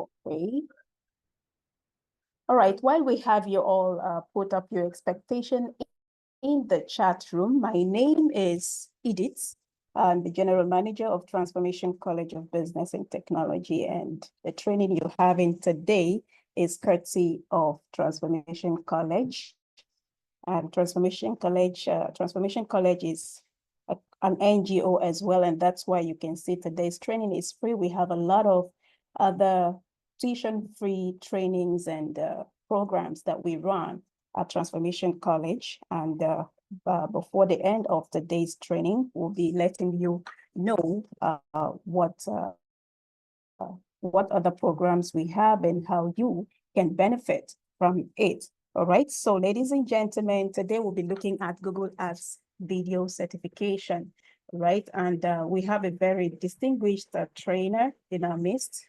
Okay. All right, while we have you all put up your expectation in the chat room, my name is Edith. I'm the General Manager of Transformation College of Business and Technology, and the training you're having today is courtesy of Transformation College. And Transformation College is an NGO as well, and that's why you can see today's training is free. We have a lot of other tuition-free trainings and programs that we run at Transformation College. And before the end of today's training, we'll be letting you know what other programs we have and how you can benefit from it. All right, so ladies and gentlemen, today we'll be looking at Google Ads video certification, right? And we have a very distinguished trainer in our midst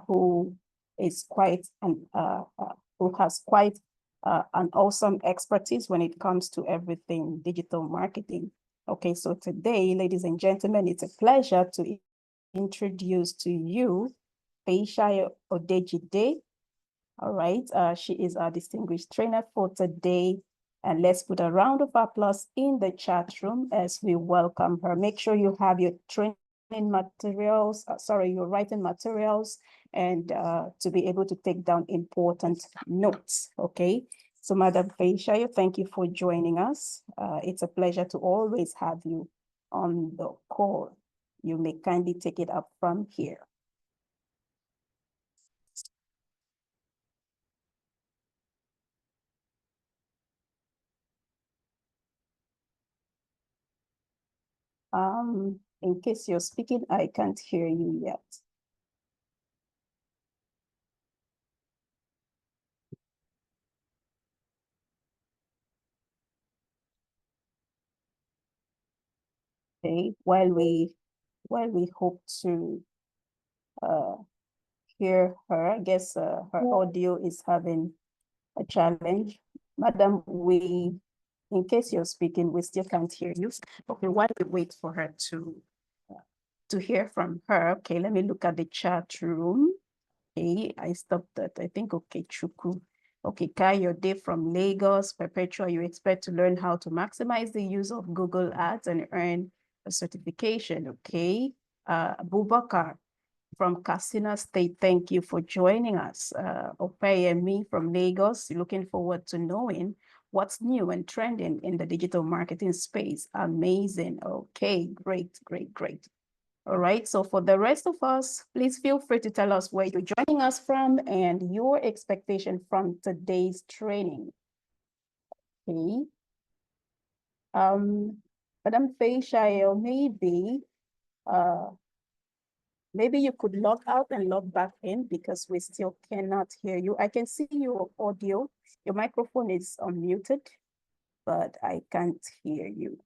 who is quite who has quite an awesome expertise when it comes to everything digital marketing. Okay, so today, ladies and gentlemen, it's a pleasure to introduce to you Feyisayo Odejide. All right, she is our distinguished trainer for today. And let's put a round of applause in the chat room as we welcome her. Make sure you have your training materials, your writing materials, and to be able to take down important notes, okay? So Madam Feyisayo, thank you for joining us. It's a pleasure to always have you on the call. You may kindly take it up from here. In case you're speaking, I can't hear you yet. Okay, while we hope to hear her, I guess her audio is having a challenge. Madam, in case you're speaking, we still can't hear you. Okay, while we wait for her to hear from her, okay, let me look at the chat room. Okay, I stopped that. I think, okay, Chuku. Okay, Kayode from Lagos. Perpetua, you expect to learn how to maximize the use of Google Ads and earn a certification, okay? Abubakar from Katsina State, thank you for joining us. Opeyemi from Lagos, looking forward to knowing what's new and trending in the digital marketing space. Amazing. Okay, great, great, great. All right, so for the rest of us, please feel free to tell us where you're joining us from and your expectation from today's training. Okay. Madam Feyisayo, maybe you could log out and log back in because we still cannot hear you. I can see your audio. Your microphone is unmuted, but I can't hear you.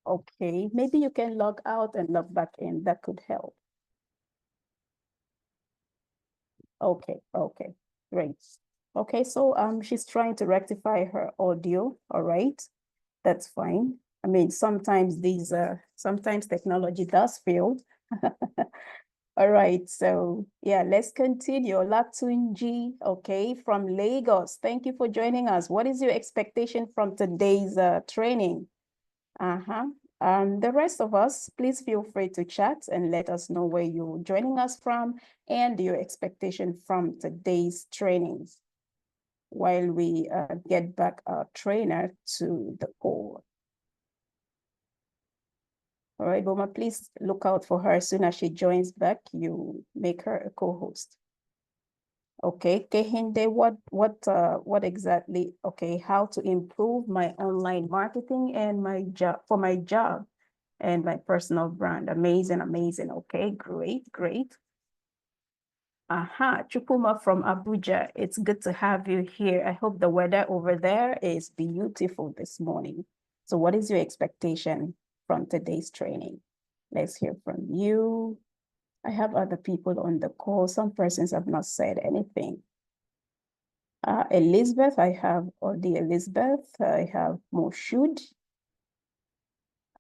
Okay, maybe you can log out and log back in. That could help. Okay, okay, great. Okay, so she's trying to rectify her audio. All right, that's fine. I mean, sometimes sometimes technology does fail. All right, so yeah, let's continue. Latunji, okay, from Lagos. Thank you for joining us. What is your expectation from today's training? The rest of us, please feel free to chat and let us know where you're joining us from and your expectation from today's trainings while we get back our trainer to the call. All right, Boma, please look out for her. As soon as she joins back, you make her a co-host. Okay, Kehinde, what exactly? Okay, how to improve my online marketing and my job and my personal brand. Amazing, amazing. Okay, great, great. Chupuma from Abuja. It's good to have you here. I hope the weather over there is beautiful this morning. So what is your expectation from today's training? Let's hear from you. I have other people on the call. Some persons have not said anything. Elizabeth, I have Odi Elizabeth. I have Moshud.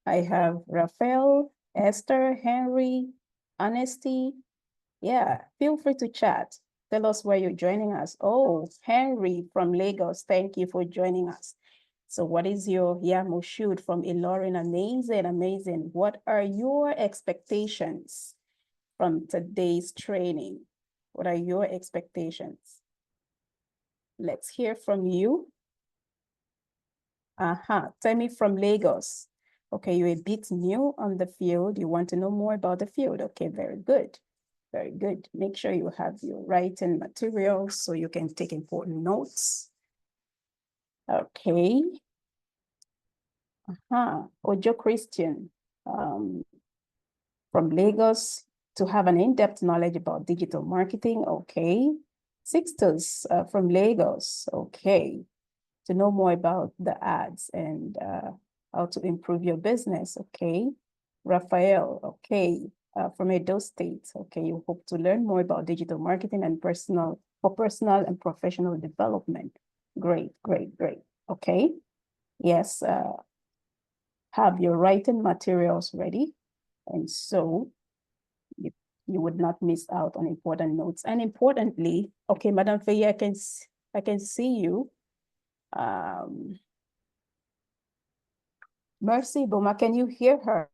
I have Raphael, Esther, Henry, Honesty. Yeah, feel free to chat. Tell us where you're joining us. Oh, Henry from Lagos, thank you for joining us. So what is your, yeah, Moshood from Ilorin, amazing, amazing. What are your expectations from today's training? What are your expectations? Let's hear from you. Temi from Lagos. Okay, you're a bit new on the field. You want to know more about the field. Okay, very good. Very good. Make sure you have your writing materials so you can take important notes. Okay. Ojo Christian from Lagos to have an in-depth knowledge about digital marketing. Okay. Sixtus from Lagos. Okay. To know more about the ads and how to improve your business. Okay. Raphael. Okay. From Edo State. Okay. You hope to learn more about digital marketing and personal and professional development. Great, great, great. Okay. Yes. Have your writing materials ready. And so you would not miss out on important notes. And importantly, okay, Madam Faye, I can see you. Mercy Boma, can you hear her?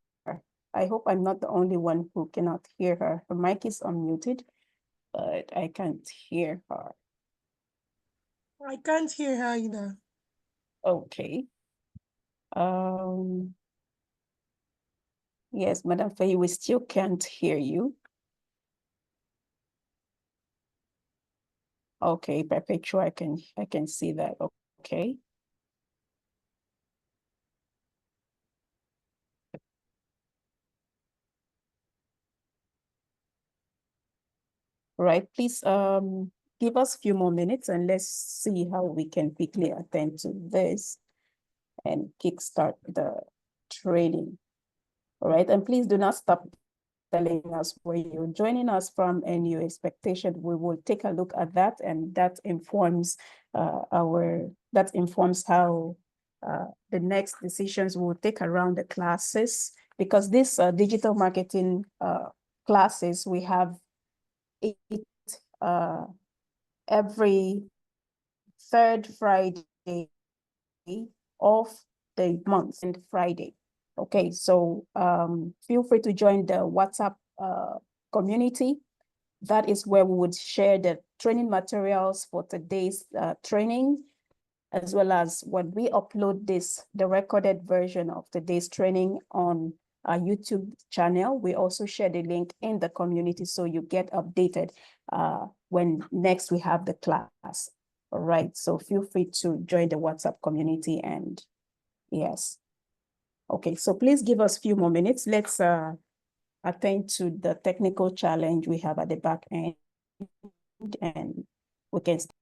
I hope I'm not the only one who cannot hear her. Her mic is unmuted, but I can't hear her. I can't hear her either. Okay. Yes, Madam Faye, we still can't hear you. Okay, Perpetua, I can see that. Okay. Right, please give us a few more minutes and let's see how we can quickly attend to this and kickstart the training. All right, and please do not stop telling us where you're joining us from and your expectation. We will take a look at that, and that informs how the next decisions we'll take around the classes, because this digital marketing classes, we have 8 every third Friday of the month and Friday. Okay, so feel free to join the WhatsApp community. That is where we would share the training materials for today's training, as well as when we upload the recorded version of today's training on our YouTube channel. We also share the link in the community so you get updated when next we have the class. All right, so feel free to join the WhatsApp community and yes. Okay, so please give us a few more minutes. Let's attend to the technical challenge we have at the back end and we can start.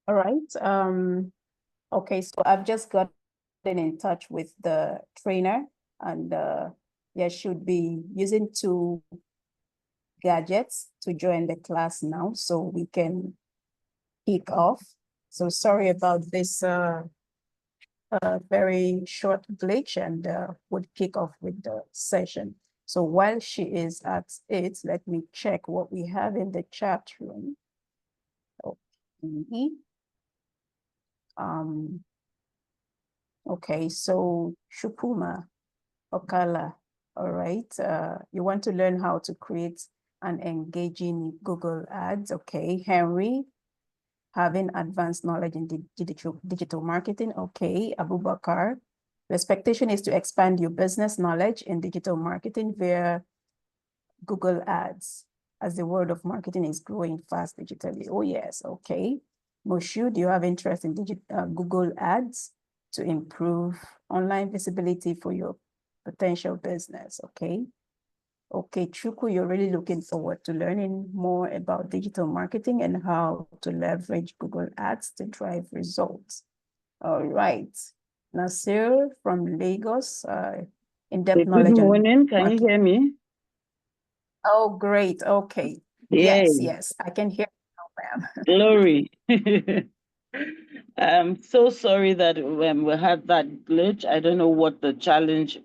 All right. Okay, so I've just gotten in touch with the trainer, and yeah, should be using 2 gadgets to join the class now, so we can kick off. So sorry about this very short glitch, and would kick off with the session. So while she is at it, let me check what we have in the chat room. Okay. Okay, so Shupuma Okala, all right. You want to learn how to create an engaging Google Ads. Okay, Henry, having advanced knowledge in digital marketing. Okay, Abubakar, the expectation is to expand your business knowledge in digital marketing via Google Ads, as the world of marketing is growing fast digitally. Oh yes, okay. Moshu, do you have interest in Google Ads to improve online visibility for your potential business? Okay. Okay, Chuku, you're really looking forward to learning more about digital marketing and how to leverage Google Ads to drive results. All right. Nasir from Lagos, in-depth Good knowledge on morning. Can you marketing. hear me? Oh, great. Okay. Yay. Yes, I can hear you now, ma'am. Glory. I'm so sorry that we had that glitch. I don't know what the challenge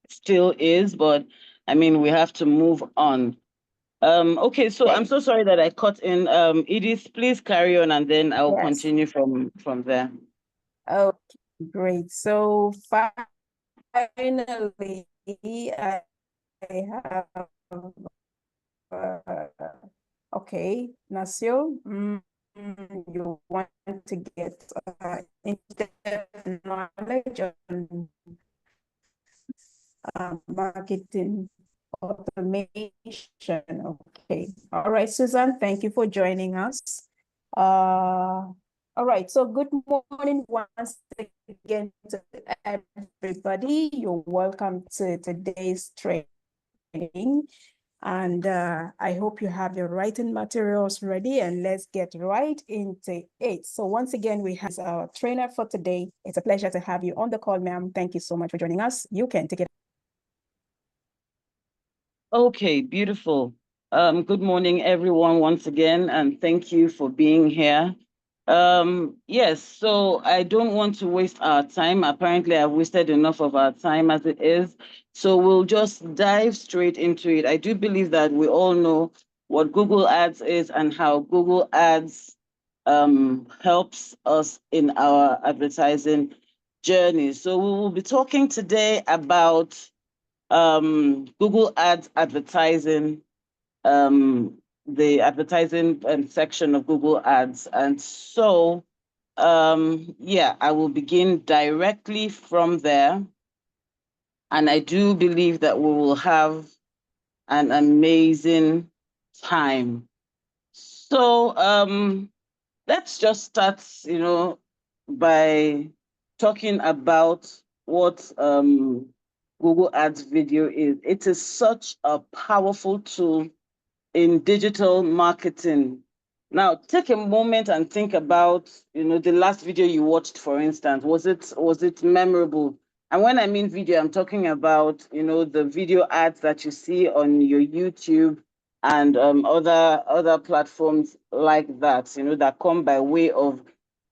still is, but I mean, we have to move on. Okay, so I'm so sorry that I cut in. Edith, please carry on, and then I'll Yes. continue from there. Okay, great. So finally, I have okay, Nasio, you want to get in-depth knowledge on marketing automation. Okay. All right, Susan, thank you for joining us. All right, so good morning once again to everybody. You're welcome to today's training. And I hope you have your writing materials ready, and let's get right into it. So once again, we have our trainer for today. It's a pleasure to have you on the call, ma'am. Thank you so much for joining us. You can take it. Okay, beautiful. Good morning, everyone, once again, and thank you for being here. Yes, so I don't want to waste our time. Apparently, I've wasted enough of our time as it is. So we'll just dive straight into it. I do believe that we all know what Google Ads is and how Google Ads helps us in our advertising journey. So we will be talking today about Google Ads advertising, the advertising section of Google Ads. And so, yeah, I will begin directly from there. And I do believe that we will have an amazing time. So let's just start, by talking about what Google Ads video is. It is such a powerful tool in digital marketing. Now, take a moment and think about, the last video you watched, for instance. Was it memorable? And when I mean video, I'm talking about, the video ads that you see on your YouTube and other platforms like that, that come by way of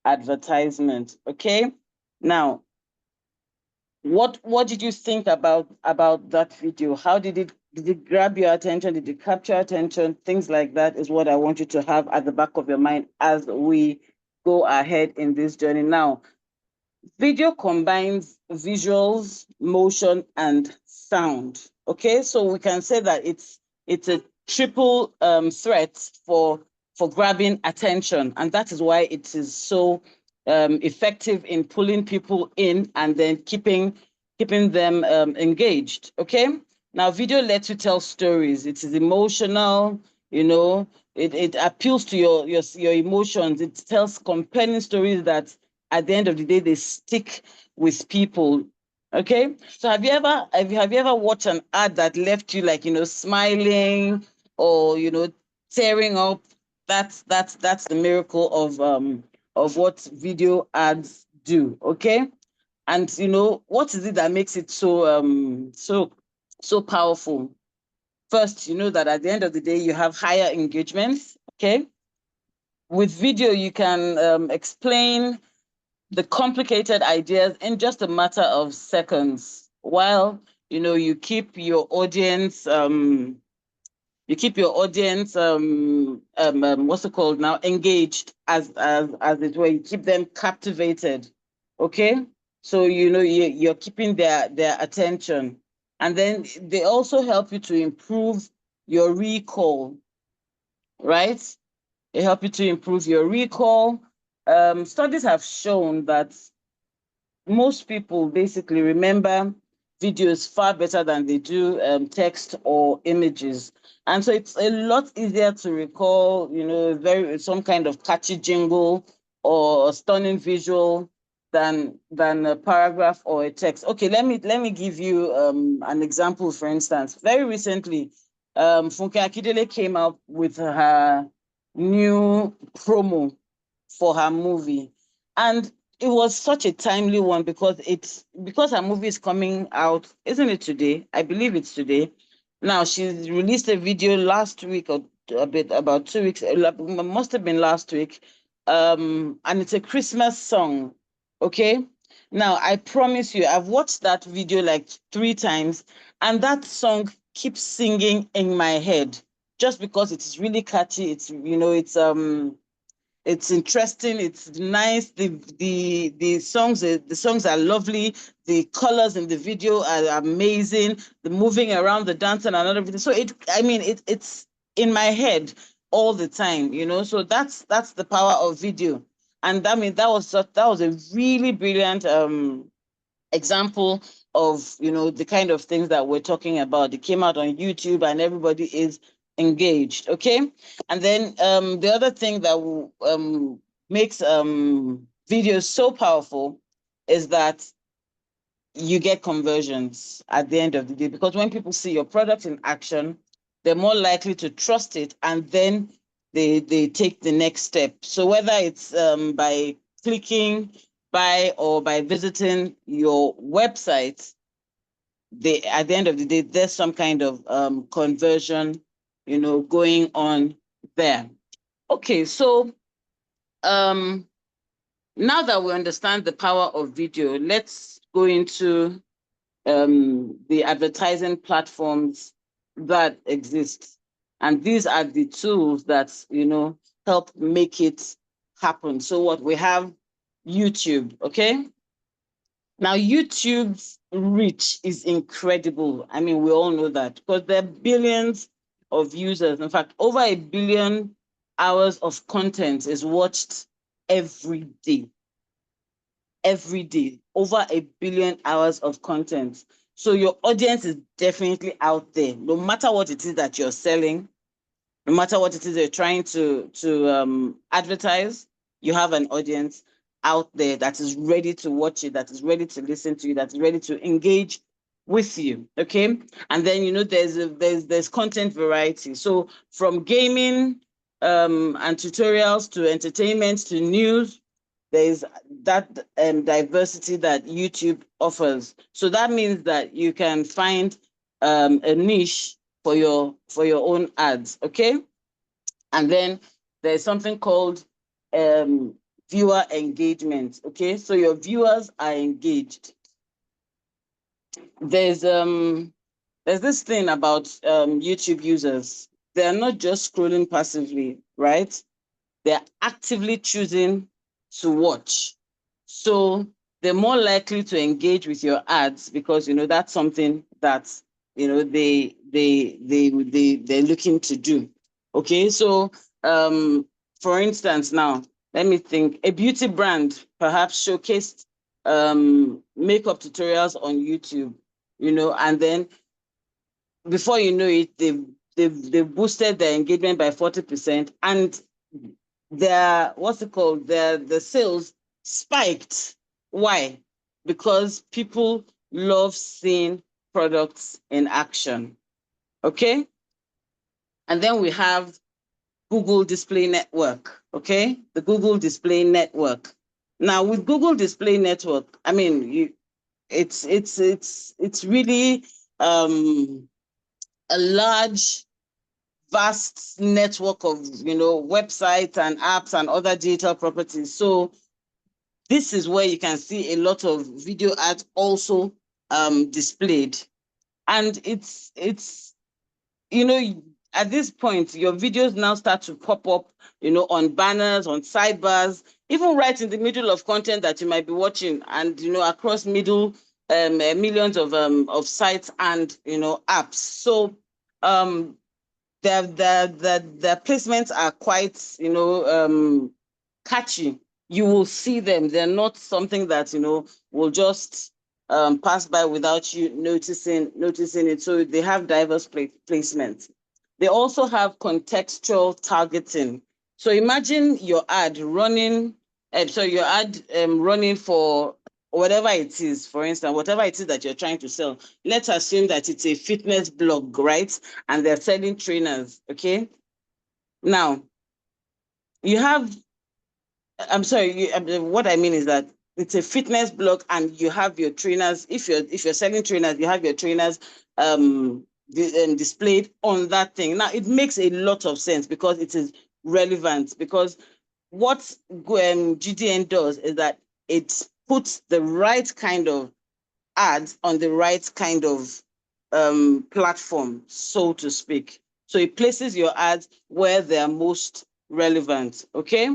advertisement. Okay. Now, what did you think about that video? How did it grab your attention? Did it capture attention? Things like that is what I want you to have at the back of your mind as we go ahead in this journey. Now, video combines visuals, motion, and sound. Okay, so we can say that it's a triple threat for grabbing attention, and that is why it is so effective in pulling people in and then keeping them engaged. Okay, now video lets you tell stories. It is emotional, it appeals to your emotions. It tells compelling stories that at the end of the day, they stick with people. Okay. So have you ever watched an ad that left you like, smiling or, tearing up? That's the miracle of what video ads do, okay? And you know, what is it that makes it so powerful? First, you know that at the end of the day, you have higher engagements, okay? With video, you can explain the complicated ideas in just a matter of seconds, while you know you keep your audience what's it called now, engaged, as it were. You keep them captivated, okay? So you know you're keeping their attention, and then they also help you to improve your recall, right? They help you to improve your recall. Studies have shown that most people basically remember videos far better than they do text or images. And so it's a lot easier to recall, you know, some kind of catchy jingle or a stunning visual than a paragraph or a text. Okay, let me give you an example. For instance, very recently, Funke Akindele came out with her new promo for her movie, and it was such a timely one because her movie is coming out, isn't it today? I believe it's today. Now, she released a video last week, or about 2 weeks, must have been last week. And it's a Christmas song. Okay. Now, I promise you, I've watched that video like 3 times, and that song keeps singing in my head just because it is really catchy. It's, you know, it's interesting, it's nice. The songs are lovely. The colors in the video are amazing. The moving around, the dancing and everything. So it's in my head all the time, you know. So that's the power of video. And I mean that was a really brilliant example of, you know, the kind of things that we're talking about. It came out on YouTube and everybody is engaged, okay? And then the other thing that makes videos so powerful is that you get conversions at the end of the day, because when people see your product in action, they're more likely to trust it, and then they take the next step. So whether it's by clicking buy or by visiting your website, at the end of the day, there's some kind of conversion, you know, going on there. Okay, so now that we understand the power of video, let's go into the advertising platforms that exist. And these are the tools that, you know, help make it happen. So what we have, YouTube, okay? Now, YouTube's reach is incredible. I mean, we all know that because there are billions of users. In fact, over 1 billion hours of content is watched every day. Every day, over 1 billion hours of content. So your audience is definitely out there. No matter what it is that you're selling, no matter what it is you're trying to advertise, you have an audience out there that is ready to watch it, that is ready to listen to you, that is ready to engage with you. Okay. And then, you know, there's content variety. So from gaming and tutorials to entertainment to news, there's that diversity that YouTube offers. So that means that you can find a niche for your own ads, okay? And then there's something called viewer engagement, okay? So your viewers are engaged. There's this thing about YouTube users. They're not just scrolling passively, right? They're actively choosing to watch. So they're more likely to engage with your ads because, you know, that's something that, you know, they're looking to do. Okay, so for instance, now let me think. A beauty brand perhaps showcased makeup tutorials on YouTube, you know, and then before you know it, they've boosted their engagement by 40%, and the sales spiked. Why? Because people love seeing products in action. Okay. And then we have Google Display Network. Okay. The Google Display Network. Now with Google Display Network, I mean, it's really a large, vast network of websites and apps and other digital properties. So this is where you can see a lot of video ads also displayed, and it's at this point, your videos now start to pop up, on banners, on sidebars, even right in the middle of content that you might be watching, and across millions of sites and apps. So their placements are quite catchy. You will see them. They're not something that will just pass by without you noticing it. So they have diverse placements. They also have contextual targeting. So imagine your ad running, running for whatever it is. For instance, whatever it is that you're trying to sell. Let's assume that it's a fitness blog, right? And they're selling trainers. Okay. Now you have. I'm sorry. What I mean is that it's a fitness blog, and you have your trainers. If you're selling trainers, you have your trainers displayed on that thing. Now it makes a lot of sense because it is relevant. Because what GDN does is that it puts the right kind of ads on the right kind of platform, so to speak. So it places your ads where they are most relevant. Okay.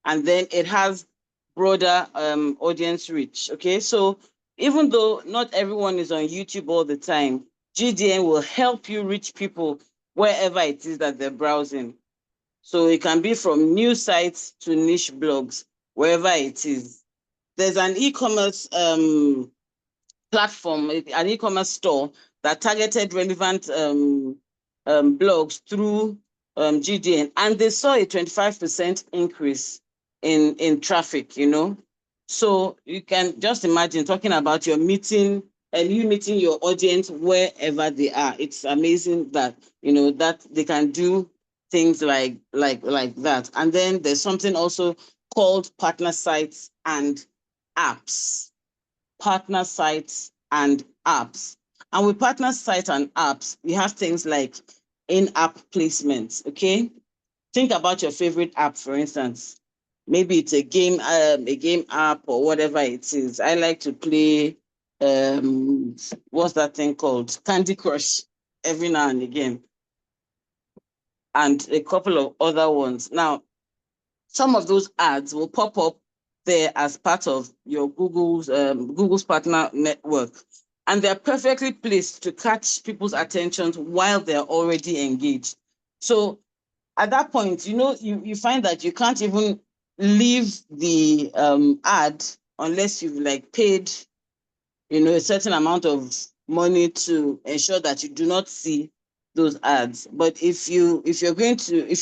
And then it has broader audience reach. Okay, so even though not everyone is on YouTube all the time, GDN will help you reach people wherever it is that they're browsing. So it can be from news sites to niche blogs, wherever it is. There's an e-commerce platform, an e-commerce store that targeted relevant blogs through GDN, and they saw a 25% increase in traffic, So you can just imagine talking about your meeting and you meeting your audience wherever they are. It's amazing that, that they can do things like that. And then there's something also called partner sites and apps. Partner sites and apps. And with partner sites and apps, we have things like in-app placements, okay? Think about your favorite app, for instance. Maybe it's a game app or whatever it is. I like to play, what's that thing called? Candy Crush every now and again. And a couple of other ones. Now, some of those ads will pop up there as part of your Google's partner network. And they're perfectly placed to catch people's attention while they're already engaged. So at that point, you find that you can't even leave the ad unless you've paid, a certain amount of money to ensure that you do not see those ads. But if you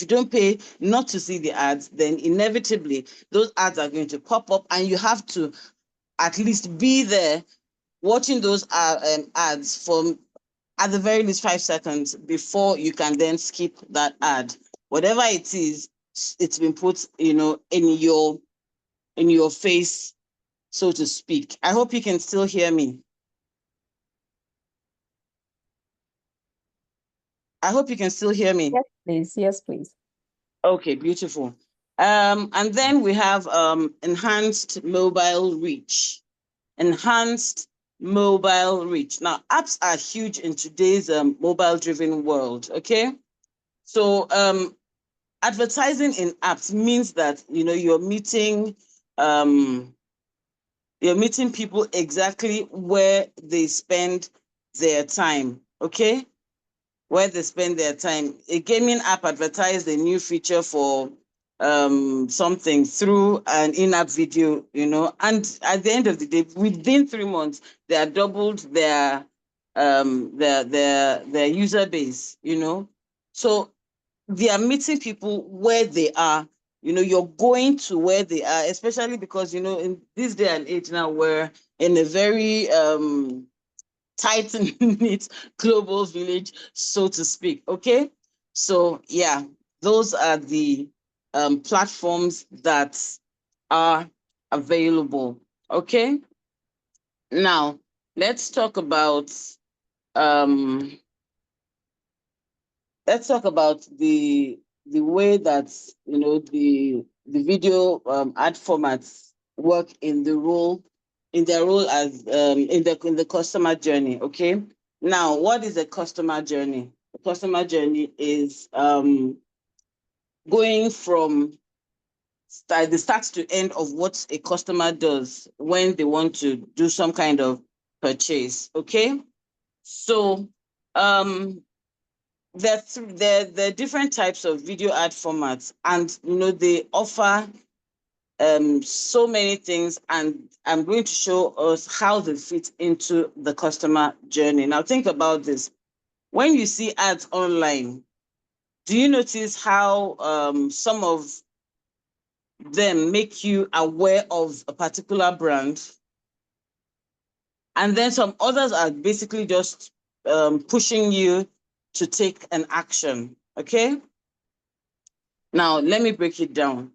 don't pay not to see the ads, then inevitably those ads are going to pop up, and you have to at least be there watching those ads for at the very least 5 seconds before you can then skip that ad. Whatever it is, it's been put, in your face, so to speak. I hope you can still hear me. I hope you can still hear me. Yes, please. Yes, please. Okay, beautiful. And then we have enhanced mobile reach. Enhanced mobile reach. Now, apps are huge in today's mobile-driven world, okay? So advertising in apps means that, you're meeting people exactly where they spend their time, okay? Where they spend their time. A gaming app advertised a new feature for something through an in-app video, and at the end of the day, within 3 months, they are doubled their user base, So they are meeting people where they are. You're going to where they are, especially because, in this day and age now, we're in a very tight-knit global village, so to speak. Okay, so yeah, those are the platforms that are available. Okay. Now let's talk about um the way that the video ad formats work in their role as in the customer journey. Okay. Now, what is a customer journey? A customer journey is going from the start to end of what a customer does when they want to do some kind of purchase. Okay. So there are different types of video ad formats, and they offer so many things, and I'm going to show us how they fit into the customer journey. Now think about this. When you see ads online, do you notice how some of them make you aware of a particular brand, and then some others are basically just pushing you to take an action? Okay. Now let me break it down.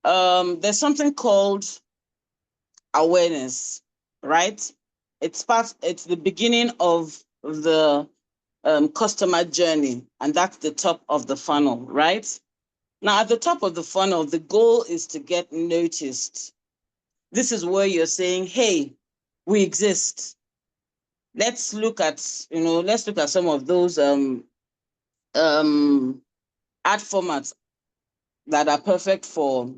There's something called awareness, right? It's the beginning of the customer journey, and that's the top of the funnel, right? Now, at the top of the funnel, the goal is to get noticed. This is where you're saying, hey, we exist. Let's look at some of those ad formats that are perfect for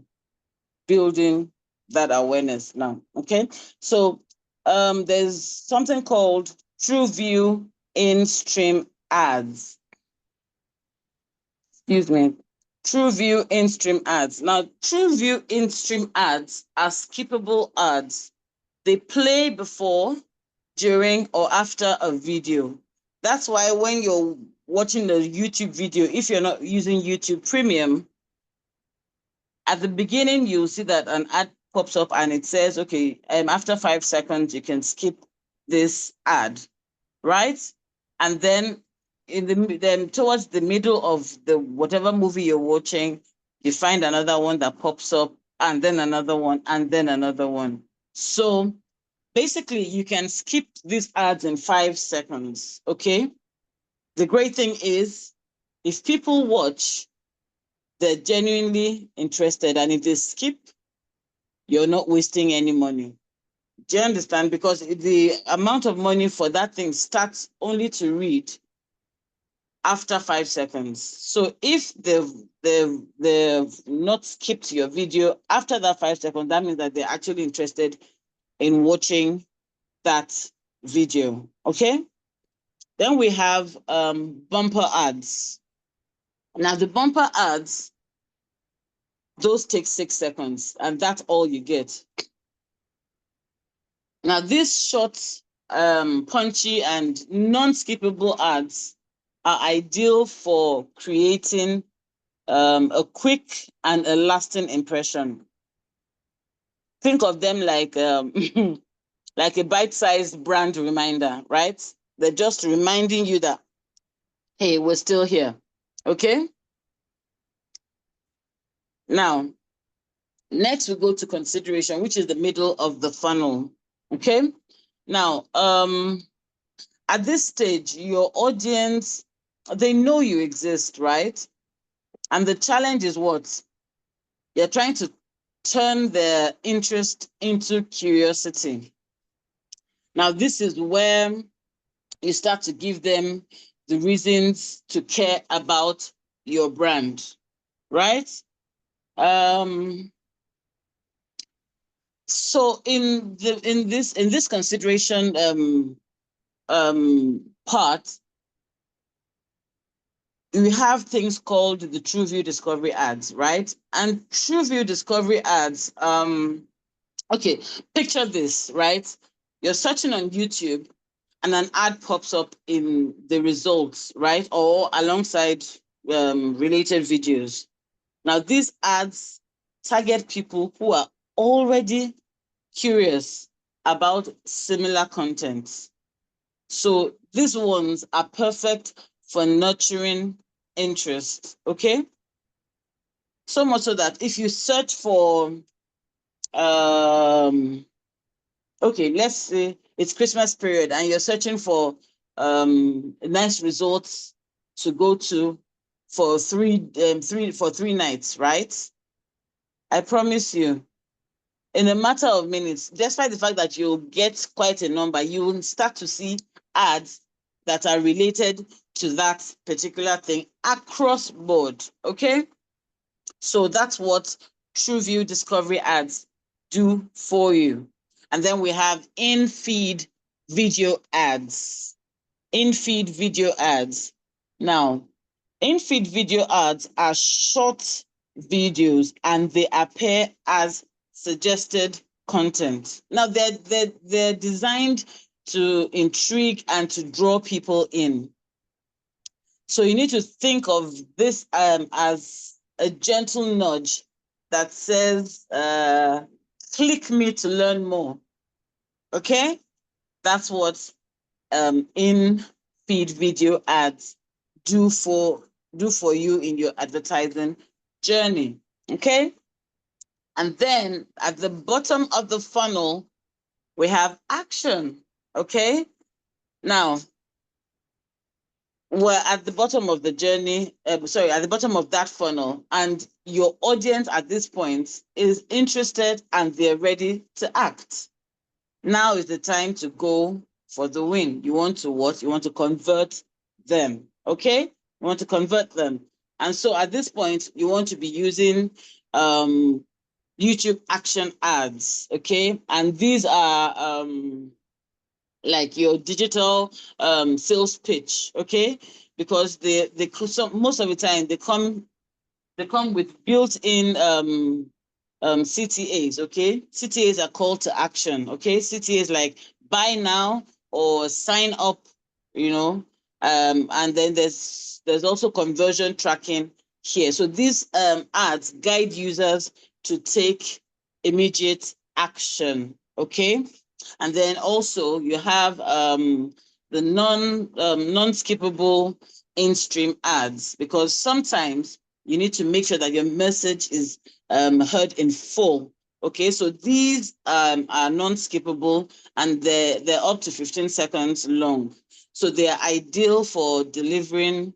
building that awareness now. Okay. So there's something called TrueView in-stream ads. Excuse me. TrueView in-stream ads. Now, TrueView in-stream ads are skippable ads. They play before, during, or after a video. That's why when you're watching a YouTube video, if you're not using YouTube Premium, at the beginning, you'll see that an ad pops up and it says, okay, after 5 seconds, you can skip this ad, right? And then towards the middle of the whatever movie you're watching, you find another one that pops up, and then another one, and then another one. So basically, you can skip these ads in 5 seconds, okay? The great thing is, if people watch, they're genuinely interested, and if they skip, you're not wasting any money. Do you understand? Because the amount of money for that thing starts only to read after 5 seconds. So if they've not skipped your video after that 5 seconds, that means that they're actually interested in watching that video. Okay. Then we have bumper ads. Now the bumper ads, those take 6 seconds, and that's all you get. Now these short, punchy and non-skippable ads are ideal for creating a quick and a lasting impression. Think of them like like a bite-sized brand reminder, right? They're just reminding you that, hey, we're still here. Okay. Now, next we go to consideration, which is the middle of the funnel. Okay. Now, at this stage, your audience, they know you exist, right? And the challenge is what? You're trying to turn their interest into curiosity. Now, this is where you start to give them the reasons to care about your brand, right? So in this consideration part, we have things called the TrueView discovery ads, right? And TrueView discovery ads, okay, picture this, right? You're searching on YouTube and an ad pops up in the results, right? Or alongside related videos. Now, these ads target people who are already curious about similar content. So these ones are perfect for nurturing interest, okay? So much so that if you search for okay, let's say it's Christmas period and you're searching for nice resorts to go to for three nights, right? I promise you, in a matter of minutes, despite the fact that you'll get quite a number, you will start to see ads that are related to that particular thing across board. Okay, so that's what TrueView Discovery ads do for you. And then we have in-feed video ads. In-feed video ads. Now, in-feed video ads are short videos and they appear as suggested content. Now, they're designed to intrigue and to draw people in. So you need to think of this as a gentle nudge that says, click me to learn more. Okay? That's what in-feed video ads do for you in your advertising journey. Okay? And then at the bottom of the funnel, we have action. Okay? Now, we're at the bottom of the journey, at the bottom of that funnel, and your audience at this point is interested and they're ready to act. Now is the time to go for the win. You want to what? You want to convert them, okay? You want to convert them. And so at this point, you want to be using YouTube action ads, okay? And these are like your digital sales pitch, okay? Because most of the time they come with built-in CTAs, okay? CTAs are call to action, okay? CTAs like buy now or sign up, you know, and then there's also conversion tracking here. So these ads guide users to take immediate action, okay? And then also you have the non-skippable in-stream ads, because sometimes you need to make sure that your message is heard in full. Okay, so these are non-skippable and they're up to 15 seconds long. So they are ideal for delivering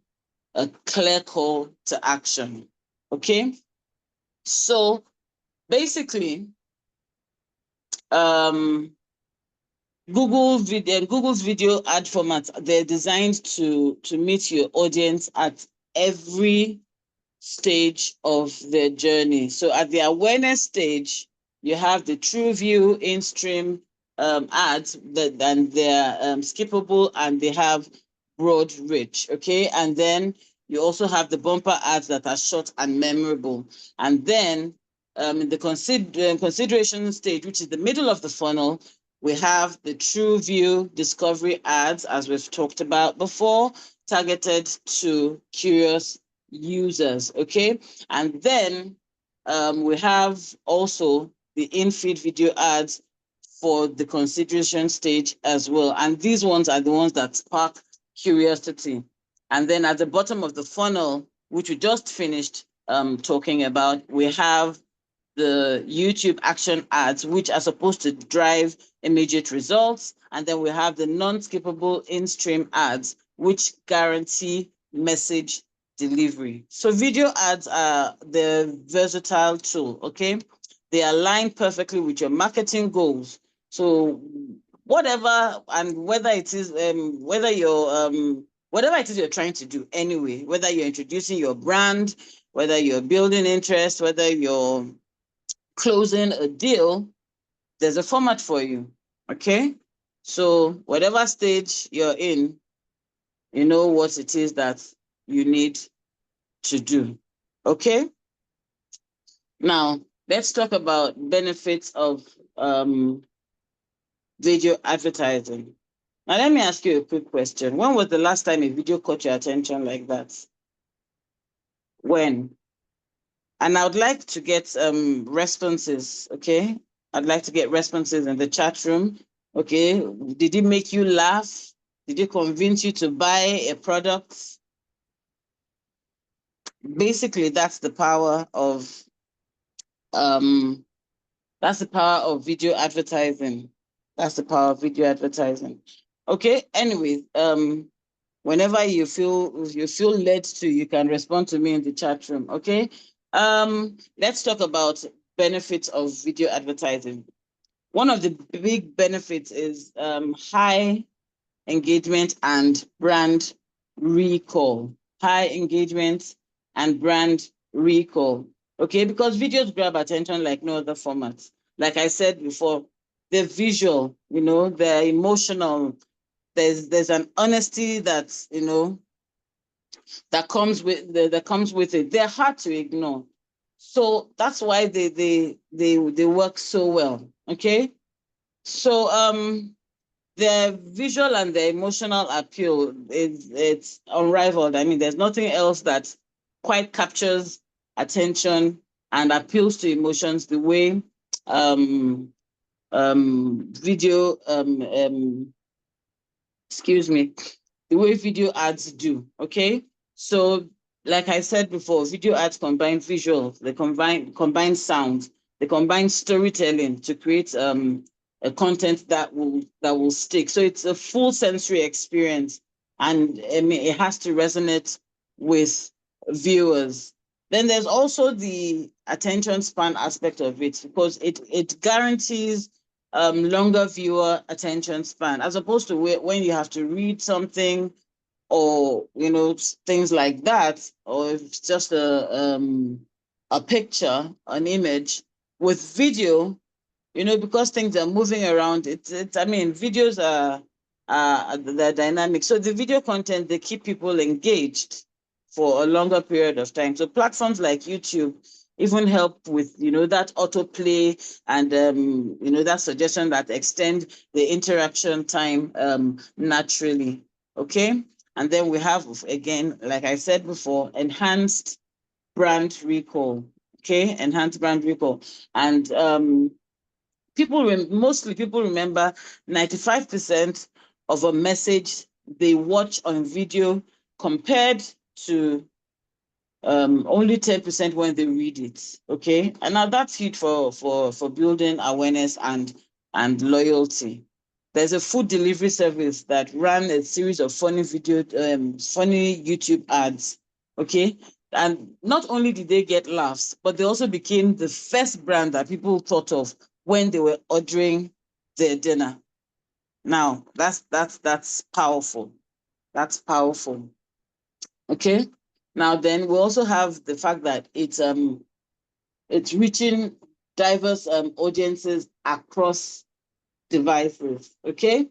a clear call to action. Okay, so basically, Google's video ad formats, they're designed to meet your audience at every stage of their journey. So at the awareness stage, you have the TrueView in-stream ads and they're skippable and they have broad reach, okay? And then you also have the bumper ads that are short and memorable. And then in the consideration stage, which is the middle of the funnel, we have the TrueView discovery ads, as we've talked about before, targeted to curious users, okay? And then we have also the in-feed video ads for the consideration stage as well. And these ones are the ones that spark curiosity. And then at the bottom of the funnel, which we just finished talking about, we have the YouTube action ads, which are supposed to drive immediate results. And then we have the non-skippable in-stream ads, which guarantee message delivery. So video ads are the versatile tool, okay? They align perfectly with your marketing goals. So whatever, and whether it is, whether you're, whatever it is you're trying to do anyway, whether you're introducing your brand, whether you're building interest, whether you're closing a deal, there's a format for you, okay? So whatever stage you're in, you know what it is that you need to do, okay? Now, let's talk about benefits of video advertising. Now, let me ask you a quick question. When was the last time a video caught your attention like that? When? And I would like to get responses, okay? I'd like to get responses in the chat room, okay? Did it make you laugh? Did it convince you to buy a product? Basically, that's the power of That's the power of video advertising. That's the power of video advertising. Okay. Anyway, whenever you feel led to, you can respond to me in the chat room. Okay. Let's talk about benefits of video advertising. One of the big benefits is high engagement and brand recall. High engagement and brand recall. Okay, because videos grab attention like no other format. Like I said before, the visual, the emotional, there's an honesty that, that comes with it. They're hard to ignore. So that's why they work so well. Okay. So the visual and the emotional appeal it's unrivaled. I mean, there's nothing else that quite captures attention and appeals to emotions the way video the way video ads do. Okay, so like I said before, video ads combine visuals, they combine sound, they combine storytelling to create a content that will stick. So it's a full sensory experience, and it has to resonate with viewers. Then there's also the attention span aspect of it, because it guarantees longer viewer attention span, as opposed to when you have to read something, or things like that, or if it's just a picture, an image. With video, because things are moving around, I mean, videos are they're dynamic. So the video content, they keep people engaged for a longer period of time. So platforms like YouTube even help with, that autoplay and, that suggestion that extend the interaction time naturally. Okay. And then we have, again, like I said before, enhanced brand recall. Okay. Enhanced brand recall. And mostly people remember 95% of a message they watch on video, compared to only 10% when they read it. Okay, and now that's huge for building awareness and loyalty. There's a food delivery service that ran a series of funny YouTube ads. Okay, and not only did they get laughs, but they also became the first brand that people thought of when they were ordering their dinner. Now that's powerful. That's powerful. Okay. Now then, we also have the fact that it's reaching diverse audiences across devices. Okay.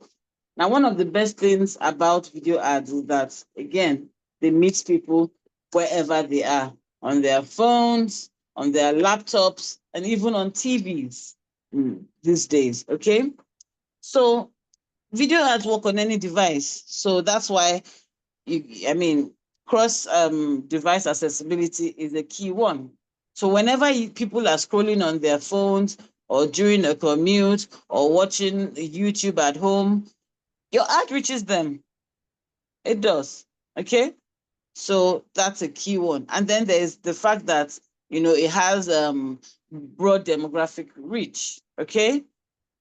Now, one of the best things about video ads is that, again, they meet people wherever they are, on their phones, on their laptops, and even on TVs these days. Okay. So video ads work on any device. So that's why cross device accessibility is a key one. So whenever people are scrolling on their phones, or during a commute, or watching YouTube at home, your ad reaches them. It does. Okay. So that's a key one. And then there's the fact that, it has broad demographic reach. Okay.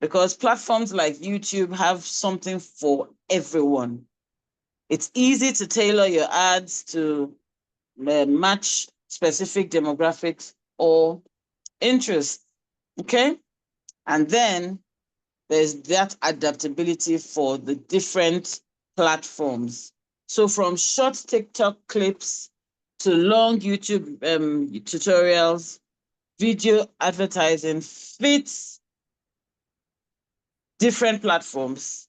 Because platforms like YouTube have something for everyone. It's easy to tailor your ads to match specific demographics or interests. Okay. And then there's that adaptability for the different platforms. So from short TikTok clips to long YouTube tutorials, video advertising fits different platforms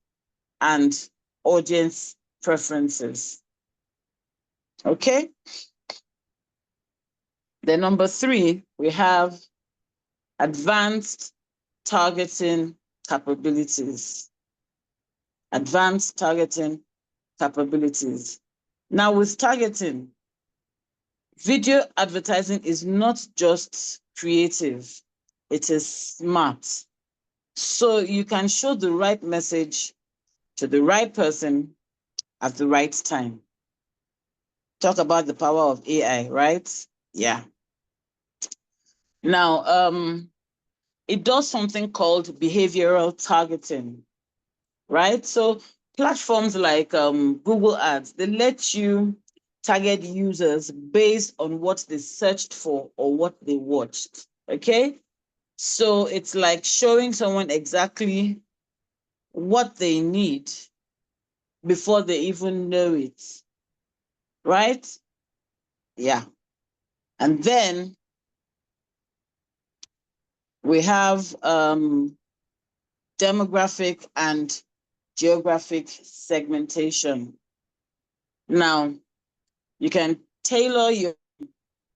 and audience preferences. Okay. Then number 3, we have advanced targeting capabilities. Advanced targeting capabilities. Now, with targeting, video advertising is not just creative, it is smart. So you can show the right message to the right person at the right time. Talk about the power of AI, right? Yeah. Now, it does something called behavioral targeting, right? So platforms like Google Ads, they let you target users based on what they searched for or what they watched, okay? So it's like showing someone exactly what they need before they even know it, right? Yeah. And then we have demographic and geographic segmentation. Now, you can tailor your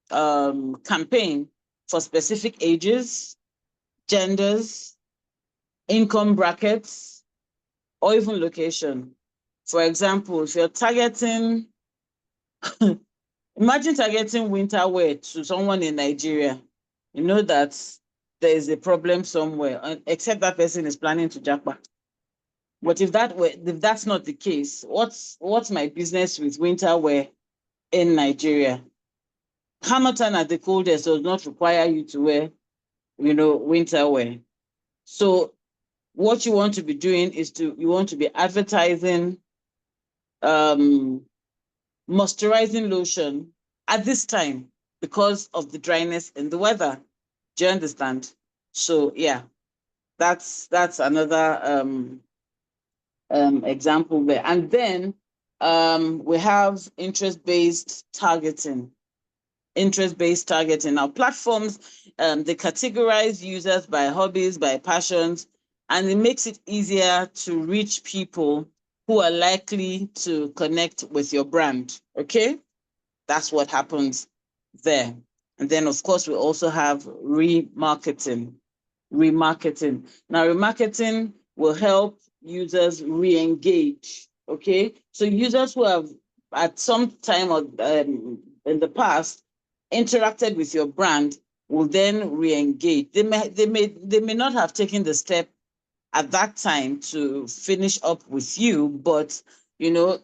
campaign for specific ages, genders, income brackets, or even location. For example, if you're targeting, imagine targeting winter wear to someone in Nigeria, you know that there is a problem somewhere, except that person is planning to japa. But if that's not the case, what's my business with winter wear in Nigeria? Hamilton at the coldest does not require you to wear, winter wear. So what you want to be doing is you want to be advertising moisturizing lotion at this time because of the dryness in the weather. Do you understand? So yeah, that's another example there. And then we have interest-based targeting. Interest-based targeting. Now, platforms, they categorize users by hobbies, by passions, and it makes it easier to reach people who are likely to connect with your brand, okay? That's what happens there. And then, of course, we also have remarketing. Remarketing. Now, remarketing will help users re-engage, okay? So users who have at some time in the past interacted with your brand will then re-engage. They may not have taken the step at that time to finish up with you, but the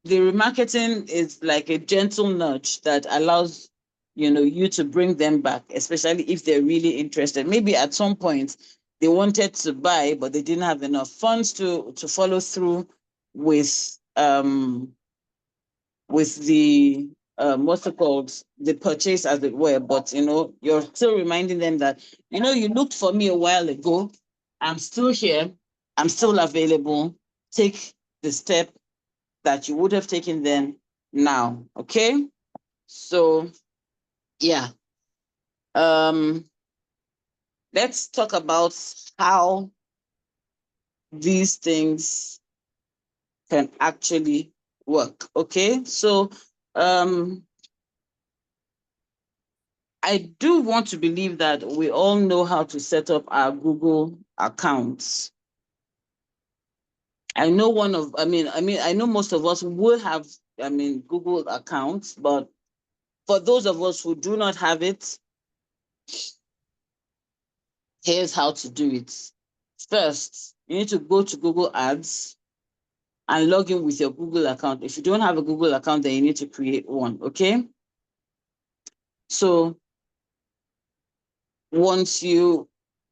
remarketing is like a gentle nudge that allows you to bring them back, especially if they're really interested. Maybe at some point they wanted to buy, but they didn't have enough funds to follow through with the what's it called, the purchase, as it were. But you're still reminding them that you looked for me a while ago. I'm still here. I'm still available. Take the step that you would have taken then now. Okay. So yeah. Let's talk about how these things can actually work. Okay. So I do want to believe that we all know how to set up our Google accounts. I know I know most of us will have, Google accounts, but for those of us who do not have it, here's how to do it. First, you need to go to Google Ads and log in with your Google account. If you don't have a Google account, then you need to create one, okay? So once you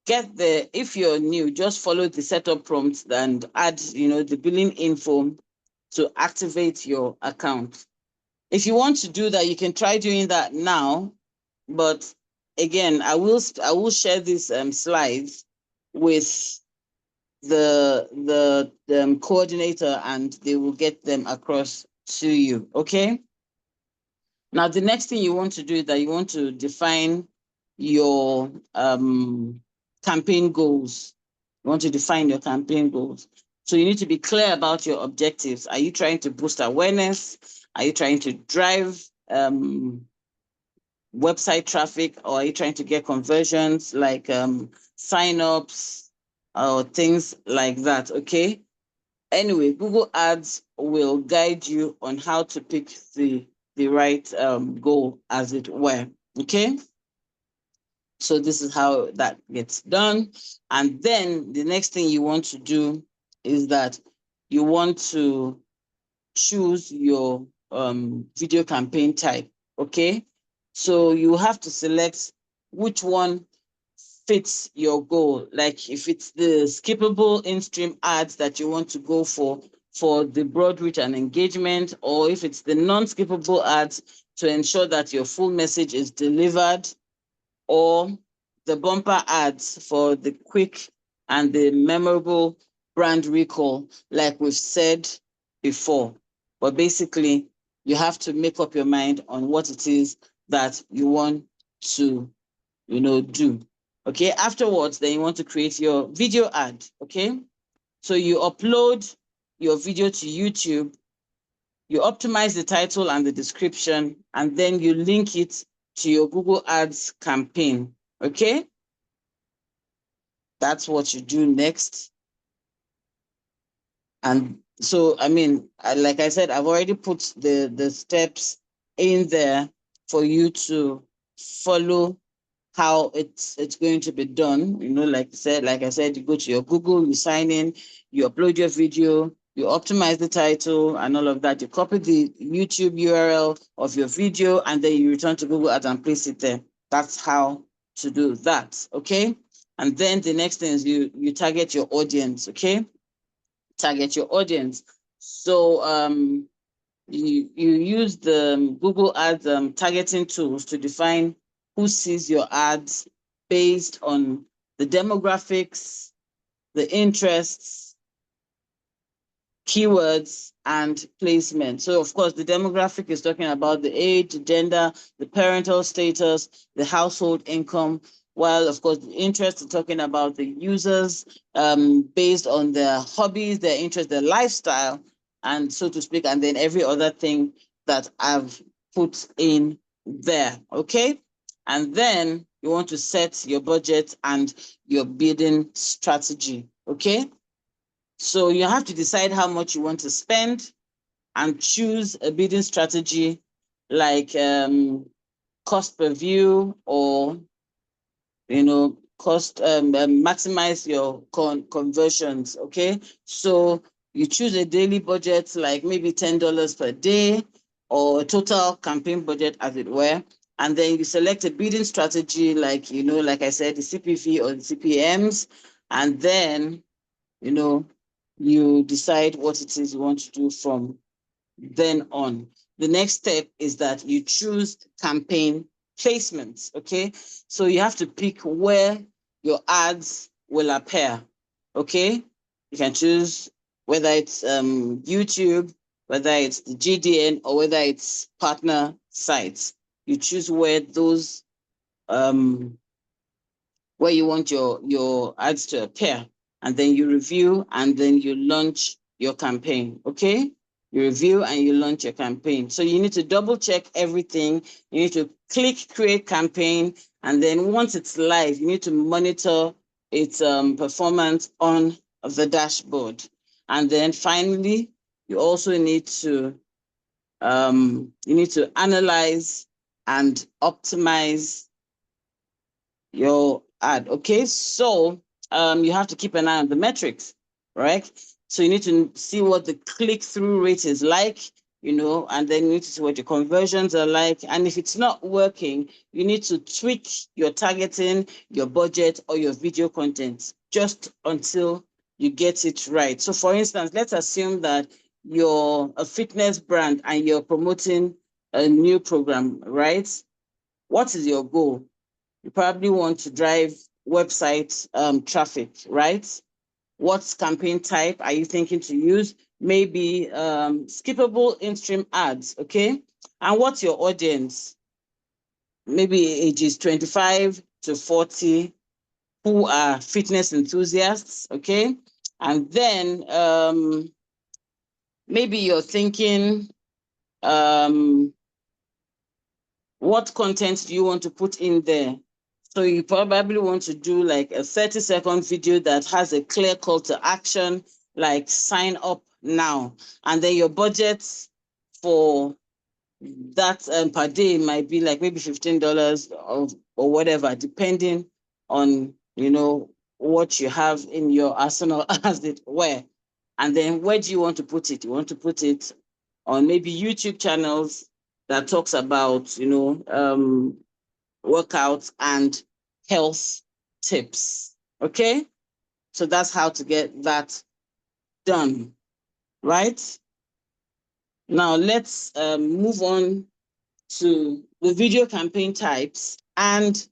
get there, if you're new, just follow the setup prompts and add, the billing info to activate your account. If you want to do that, you can try doing that now. But again, I will share these slides with the coordinator, and they will get them across to you. Okay. Now, the next thing you want to do is that you want to define your campaign goals. You want to define your campaign goals. So you need to be clear about your objectives. Are you trying to boost awareness? Are you trying to drive website traffic, or are you trying to get conversions like sign-ups or things like that? Okay. Anyway, Google Ads will guide you on how to pick the right goal, as it were. Okay. So this is how that gets done. And then the next thing you want to do is that you want to choose your video campaign type. Okay. So you have to select which one fits your goal. Like if it's the skippable in-stream ads that you want to go for the broad reach and engagement, or if it's the non-skippable ads to ensure that your full message is delivered, or the bumper ads for the quick and the memorable brand recall, like we've said before. But basically, you have to make up your mind on what it is that you want to, do. Okay, afterwards, then you want to create your video ad. Okay, so you upload your video to YouTube, you optimize the title and the description, and then you link it to your Google Ads campaign. Okay, that's what you do next. And so, I mean, like I said, I've already put the steps in there for you to follow how it's going to be done. Like I said, you go to your Google, you sign in, you upload your video, you optimize the title and all of that. You copy the YouTube URL of your video, and then you return to Google Ads and place it there. That's how to do that, okay? And then the next thing is you target your audience, okay? Target your audience. So you use the Google Ads targeting tools to define who sees your ads based on the demographics, the interests, keywords, and placement. So of course, the demographic is talking about the age, gender, the parental status, the household income, while of course the interest is talking about the users based on their hobbies, their interests, their lifestyle, and so to speak, and then every other thing that I've put in there, okay? And then you want to set your budget and your bidding strategy, okay? So you have to decide how much you want to spend and choose a bidding strategy like cost per view, or cost maximize your conversions. Okay, so you choose a daily budget like maybe $10 per day, or a total campaign budget, as it were, and then you select a bidding strategy like like I said, the CPV or the CPMs, and then you decide what it is you want to do from then on. The next step is that you choose campaign placements, okay? So you have to pick where your ads will appear, okay? You can choose whether it's YouTube, whether it's the GDN, or whether it's partner sites. You choose where those, where you want your ads to appear, and then you review, and then you launch your campaign, okay? You review and you launch your campaign. So you need to double check everything. You need to click create campaign, and then once it's live, you need to monitor its performance on the dashboard. And then finally, you also need to analyze and optimize your ad. Okay, so you have to keep an eye on the metrics, right? So you need to see what the click-through rate is like, and then you need to see what your conversions are like. And if it's not working, you need to tweak your targeting, your budget, or your video content just until you get it right. So for instance, let's assume that you're a fitness brand and you're promoting a new program, right? What is your goal? You probably want to drive website traffic, right? What campaign type are you thinking to use? Maybe skippable in-stream ads, okay? And what's your audience? Maybe ages 25 to 40 who are fitness enthusiasts, okay? And then maybe you're thinking, what content do you want to put in there? So you probably want to do like a 30-second video that has a clear call to action, like sign up now. And then your budget for that per day might be like maybe $15 or whatever, depending on, what you have in your arsenal, as it were. And then where do you want to put it? You want to put it on maybe YouTube channels that talks about, workouts and health tips. Okay, so that's how to get that done, right? Now let's move on to the video campaign types and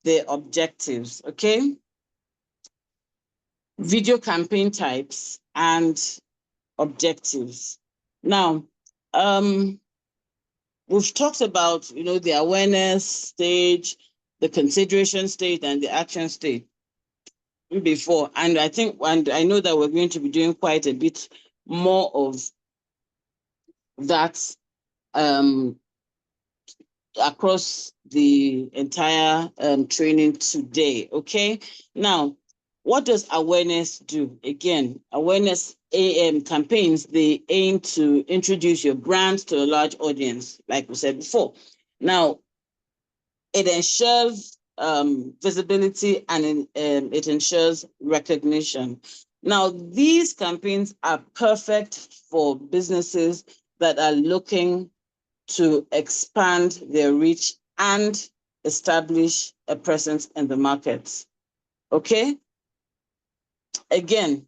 the objectives. Okay, video campaign types and objectives. Now, we've talked about, the awareness stage, the consideration stage, and the action stage before. And I know that we're going to be doing quite a bit more of that across the entire training today. Okay. Now, what does awareness do? Again, awareness AM campaigns, they aim to introduce your brand to a large audience, like we said before. Now, it ensures visibility and it ensures recognition. Now, these campaigns are perfect for businesses that are looking to expand their reach and establish a presence in the market. Okay? Again,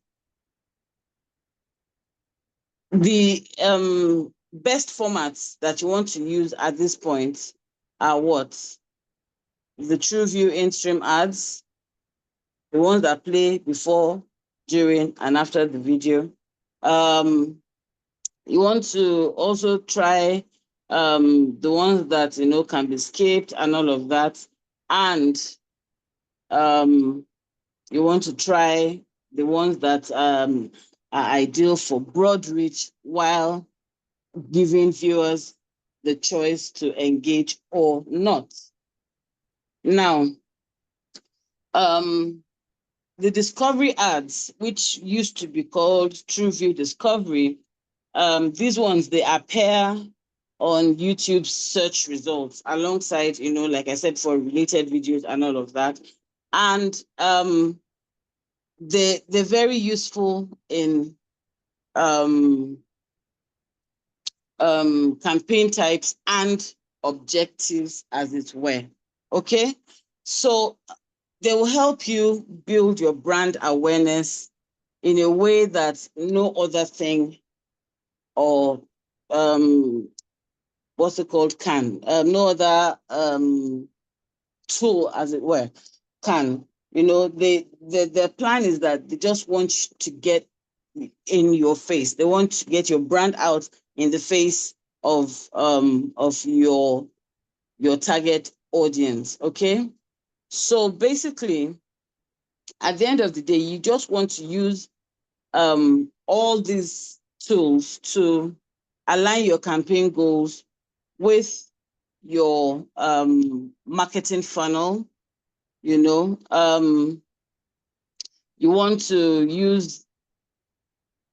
the best formats that you want to use at this point are what? The TrueView in-stream ads, the ones that play before, during, and after the video. You want to also try the ones that can be skipped and all of that, and you want to try the ones that are ideal for broad reach while giving viewers the choice to engage or not. Now, the discovery ads, which used to be called TrueView Discovery, these ones, they appear on YouTube's search results alongside, like I said, for related videos and all of that. And they're very useful in campaign types and objectives, as it were. Okay, so they will help you build your brand awareness in a way that no other thing or what's it called can, no other tool, as it were, can. The plan is that they just want to get in your face. They want to get your brand out in the face of your target audience. Okay, so basically, at the end of the day, you just want to use all these tools to align your campaign goals with your marketing funnel. You want to use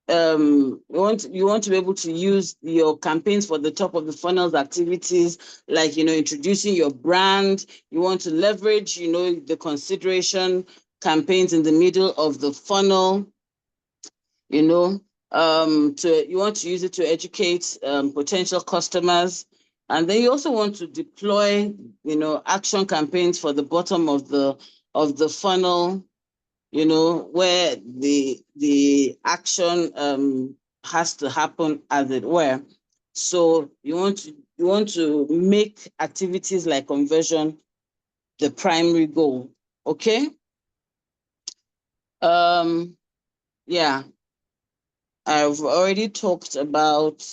you want to be able to use your campaigns for the top of the funnels activities, like introducing your brand. You want to leverage the consideration campaigns in the middle of the funnel. You want to use it to educate potential customers. And then you also want to deploy action campaigns for the bottom of the funnel, where the action has to happen, as it were. So you want to make activities like conversion the primary goal. Okay. Yeah, I've already talked about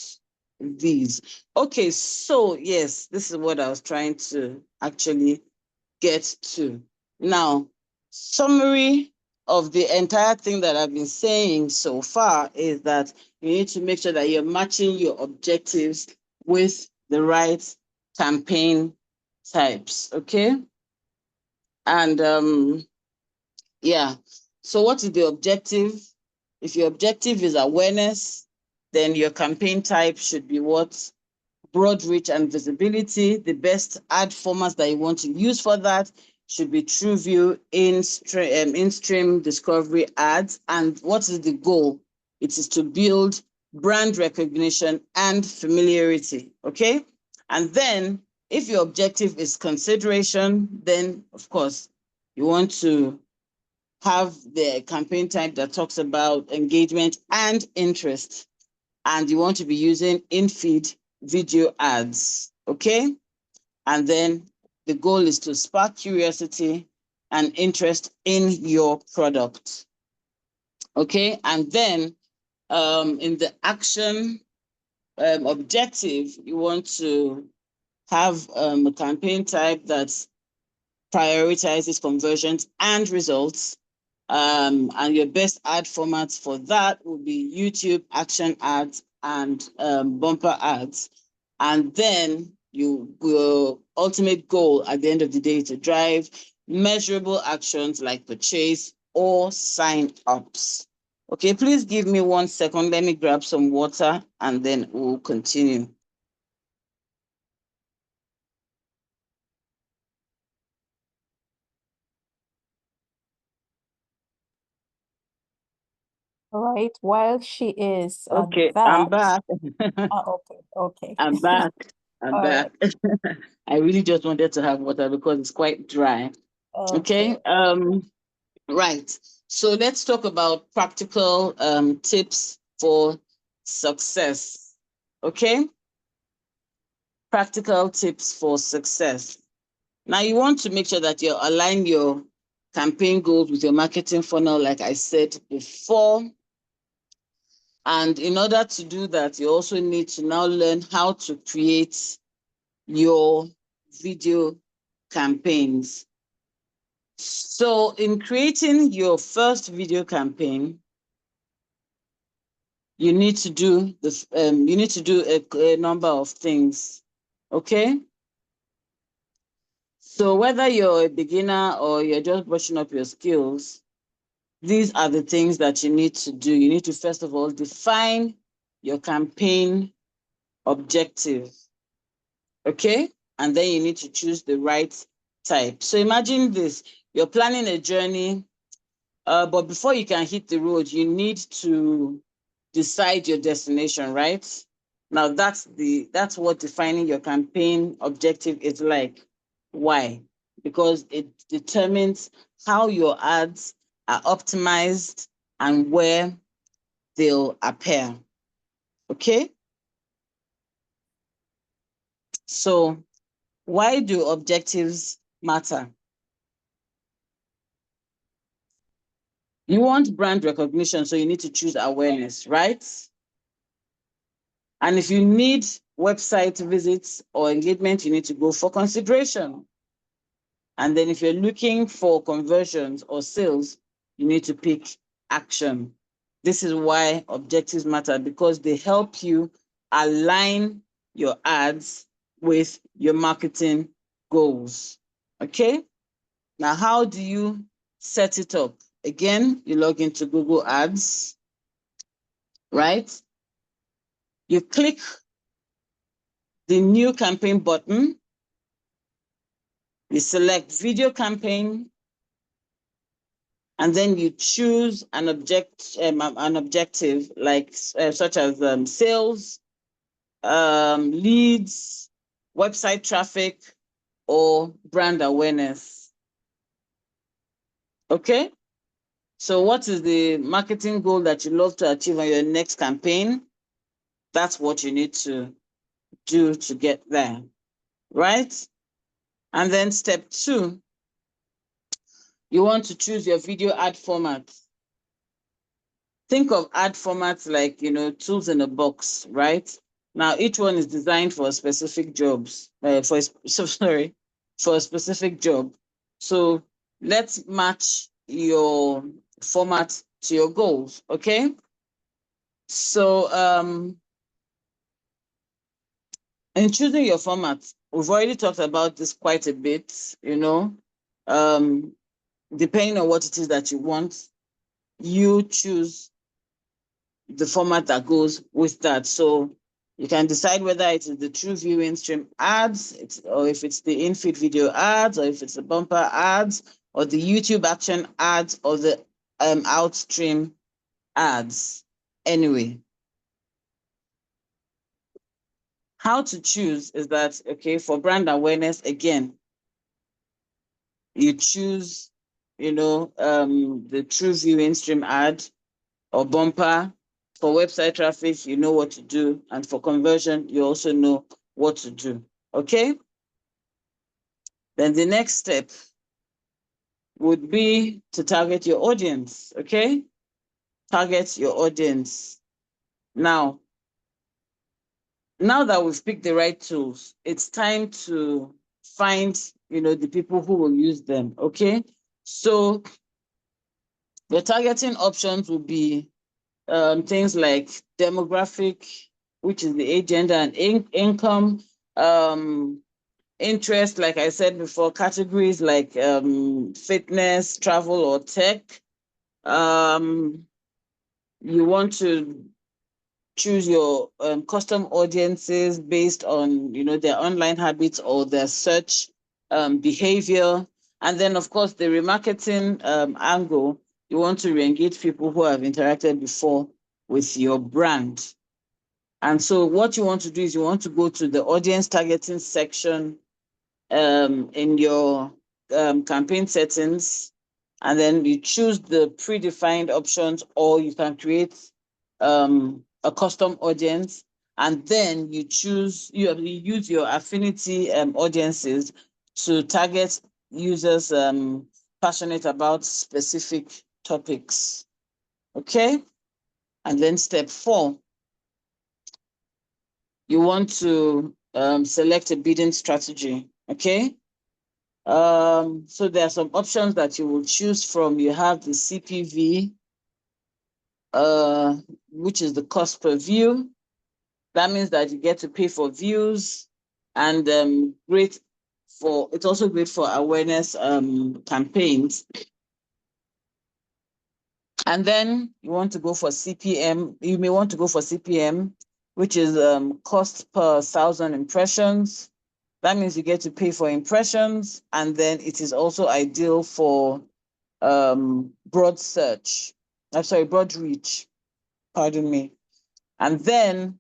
these. Okay, so yes, this is what I was trying to actually get to. Now, summary of the entire thing that I've been saying so far is that you need to make sure that you're matching your objectives with the right campaign types. Okay. And yeah, so what is the objective? If your objective is awareness, then your campaign type should be what? Broad reach and visibility. The best ad formats that you want to use for that should be TrueView in-stream discovery ads. And what is the goal? It is to build brand recognition and familiarity. Okay. And then if your objective is consideration, then of course You want to have the campaign type that talks about engagement and interest. And you want to be using in-feed video ads, okay? And then the goal is to spark curiosity and interest in your product, okay? And then in the action objective, you want to have a campaign type that prioritizes conversions and results. And your best ad formats for that would be YouTube, action ads, and bumper ads. And then your ultimate goal at the end of the day is to drive measurable actions like purchase or sign ups. Okay, please give me 1 second. Let me grab some water and then we'll continue. All right, while she is at Okay, that. I'm back. Okay. I'm back. I'm All back. I really just wanted to have water because it's quite dry. Okay. Right. So let's talk about practical tips for success. Okay. Practical tips for success. Now you want to make sure that you align your campaign goals with your marketing funnel, like I said before. And in order to do that, you also need to now learn how to create your video campaigns. So in creating your first video campaign, you need to do this. You need to do a number of things. Okay. So whether you're a beginner or you're just brushing up your skills, these are the things that you need to do. You need to first of all define your campaign objective. Okay, and then you need to choose the right type. So imagine this: you're planning a journey, but before you can hit the road, you need to decide your destination, right? Now that's what defining your campaign objective is like. Why? Because it determines how your ads are optimized and where they'll appear. Okay? So why do objectives matter? You want brand recognition, so you need to choose awareness, right? And if you need website visits or engagement, you need to go for consideration. And then if you're looking for conversions or sales, you need to pick action. This is why objectives matter, because they help you align your ads with your marketing goals. Okay? Now, how do you set it up? Again, you log into Google Ads, right? You click the new campaign button, you select video campaign, and then you choose an objective like such as sales, leads, website traffic, or brand awareness. Okay? So what is the marketing goal that you love to achieve on your next campaign? That's what you need to do to get there, right? And then step 2, you want to choose your video ad format. Think of ad formats like, tools in a box, right? Now, each one is designed for specific jobs, for a specific job. So let's match your format to your goals, okay? So in choosing your format, we've already talked about this quite a bit, depending on what it is that you want, you choose the format that goes with that. So you can decide whether it is the true viewing stream ads, or if it's the in-feed video ads, or if it's the bumper ads, or the YouTube action ads, or the outstream ads. Anyway, how to choose is that, okay, for brand awareness, again, you choose the true viewing stream ad or bumper. For website traffic, you know what to do. And for conversion, you also know what to do. Okay? Then the next step would be to target your audience. Okay? Target your audience. Now that we've picked the right tools, it's time to find, the people who will use them. Okay? So the targeting options will be things like demographic, which is the age, gender, and income, interest, like I said before, categories like fitness, travel, or tech. You want to choose your custom audiences based on, their online habits or their search behavior. And then, of course, the remarketing angle, you want to re-engage people who have interacted before with your brand. And so what you want to do is you want to go to the audience targeting section in your campaign settings, and then you choose the predefined options, or you can create a custom audience, and then you use your affinity audiences to target users passionate about specific topics. Okay? And then step 4, you want to select a bidding strategy. Okay? So there are some options that you will choose from. You have the CPV, which is the cost per view. That means that you get to pay for views, and it's also great for awareness campaigns. And then you want to go for CPM. You may want to go for CPM, which is cost per 1,000 impressions. That means you get to pay for impressions, and then it is also ideal for broad reach, pardon me. And then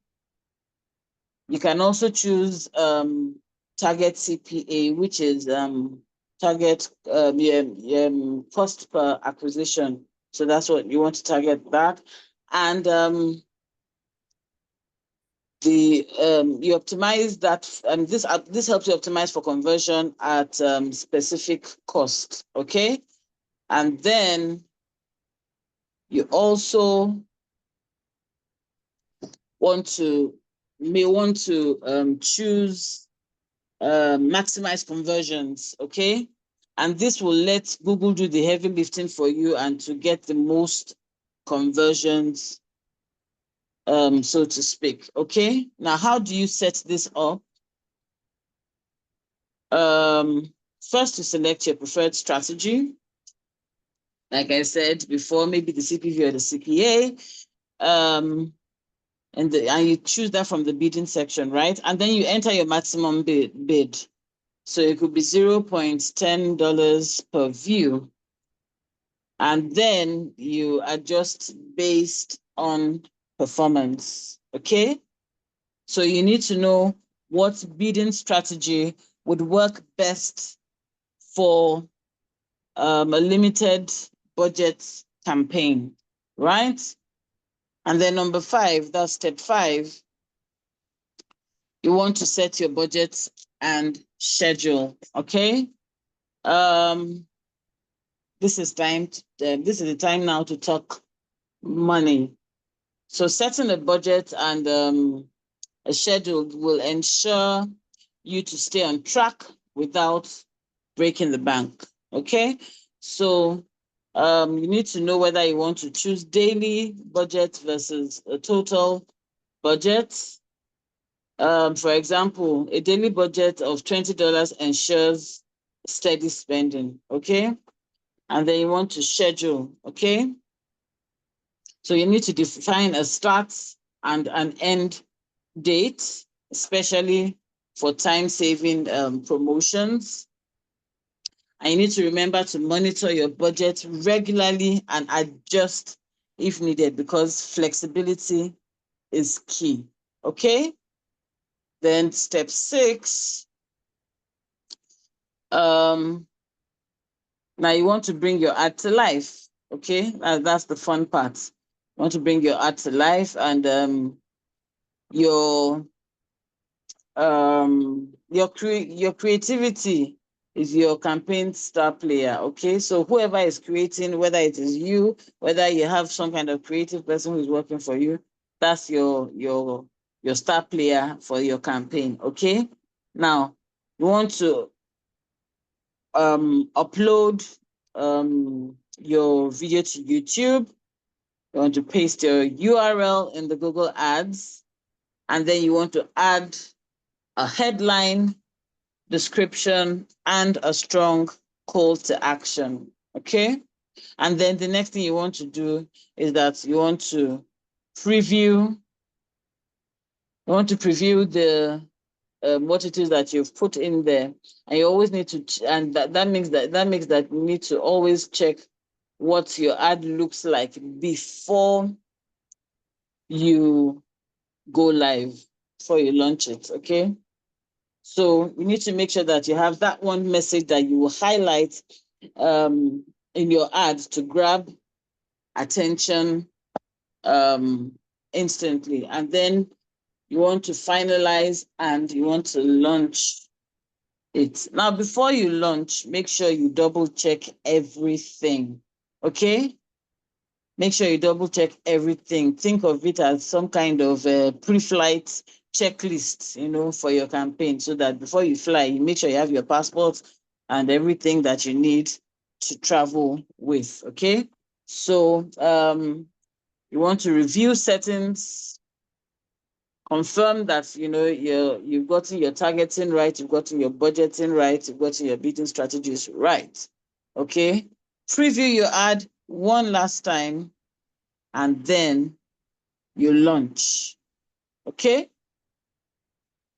you can also choose target CPA, which is target cost per acquisition. So that's what you want to target that. And you optimize that, and this helps you optimize for conversion at specific cost. Okay? And then you also may want to choose maximize conversions. Okay? And this will let Google do the heavy lifting for you and to get the most conversions, so to speak. Okay? Now, how do you set this up? First, you select your preferred strategy. Like I said before, maybe the CPV or the CPA. And you choose that from the bidding section, right? And then you enter your maximum bid. So it could be $0.10 per view. And then you adjust based on performance, okay? So you need to know what bidding strategy would work best for a limited budget campaign, right? And then number 5, that's step 5. You want to set your budget and schedule, okay? This is the time now to talk money. So setting a budget and a schedule will ensure you to stay on track without breaking the bank. Okay? So you need to know whether you want to choose daily budget versus a total budget. For example, a daily budget of $20 ensures steady spending. Okay? And then you want to schedule. Okay? So you need to define a start and an end date, especially for time-saving promotions. And you need to remember to monitor your budget regularly and adjust if needed, because flexibility is key. Okay? Then step 6, Now you want to bring your ad to life, okay? That's the fun part. You want to bring your ad to life, and your creativity is your campaign star player, okay? So whoever is creating, whether it is you, whether you have some kind of creative person who's working for you, that's your star player for your campaign, okay? Now you want to upload your video to YouTube. You want to paste your URL in the Google Ads, and then you want to add a headline, description, and a strong call to action, okay? And then the next thing you want to do is that you want to preview the what it is that you've put in there, and you always need to, and that makes that you need to always check what your ad looks like before you go live, before you launch it, okay? So you need to make sure that you have that one message that you will highlight in your ad to grab attention instantly, and then you want to finalize and you want to launch it. Now, before you launch, make sure you double check everything, okay? Make sure you double check everything. Think of it as some kind of pre-flight checklist, for your campaign, so that before you fly, you make sure you have your passport and everything that you need to travel with, okay? So you want to review settings, confirm that you've gotten your targeting right, you've gotten your budgeting right, you've gotten your bidding strategies right. Okay. Preview your ad one last time, and then you launch. Okay.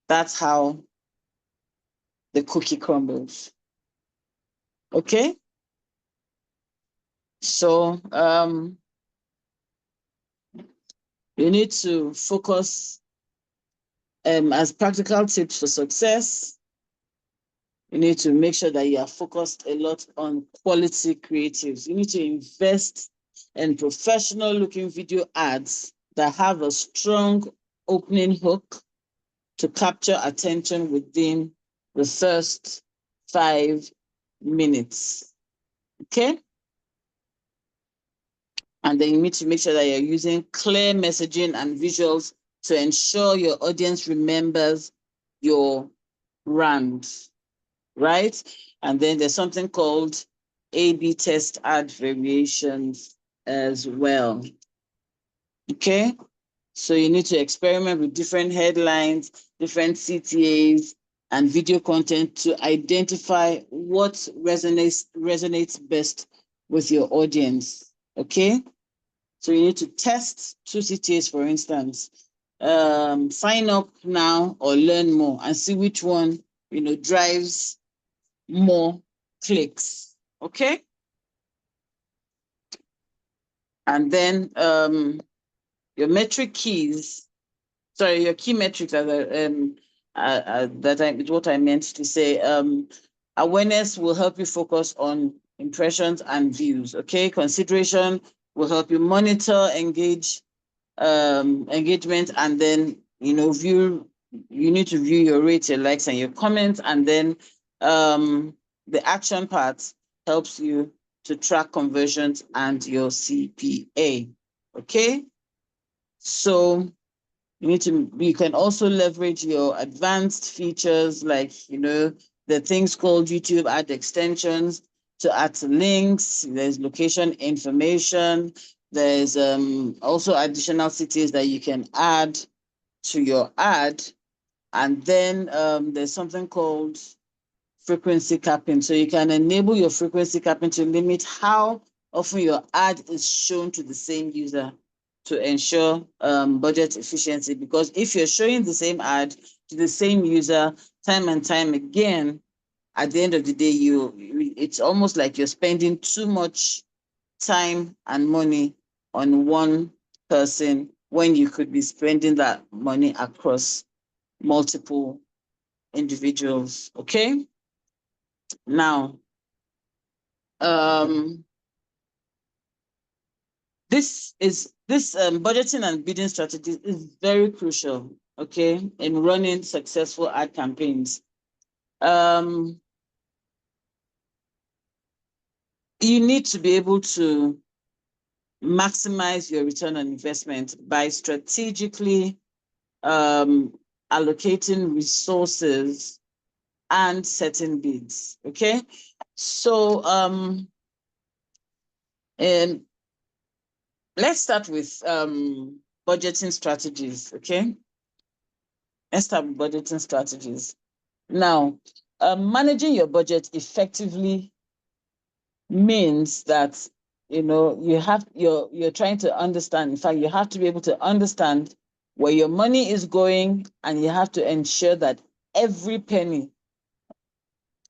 That's how the cookie crumbles. Okay. So you need to focus as practical tips for success. You need to make sure that you are focused a lot on quality creatives. You need to invest in professional looking video ads that have a strong opening hook to capture attention within the first 5 minutes. Okay? And then you need to make sure that you're using clear messaging and visuals to ensure your audience remembers your brand. Right? And then there's something called A/B test ad variations as well. Okay? So you need to experiment with different headlines, different CTAs, and video content to identify what resonates best with your audience. Okay? So you need to test 2 CTAs, for instance. Sign up now or learn more, and see which one drives more clicks, okay? And then your metric keys, your key metrics are what I meant to say. Awareness will help you focus on impressions and views, okay? Consideration will help you monitor engagement, and then you need to view your rates, your likes, and your comments, and then the action part helps you to track conversions and your CPA. Okay, so you can also leverage your advanced features like the things called YouTube ad extensions to add links. There's location information. There's also additional cities that you can add to your ad. And then there's something called frequency capping. So you can enable your frequency capping to limit how often your ad is shown to the same user to ensure budget efficiency. Because if you're showing the same ad to the same user time and time again, at the end of the day, it's almost like you're spending too much time and money on one person when you could be spending that money across multiple individuals. Okay? Now, this budgeting and bidding strategy is very crucial, okay, in running successful ad campaigns. You need to be able to maximize your return on investment by strategically allocating resources and setting bids, okay? So let's start with budgeting strategies, okay? Let's start with budgeting strategies. Now, managing your budget effectively means that you're trying to understand. In fact, you have to be able to understand where your money is going, and you have to ensure that every penny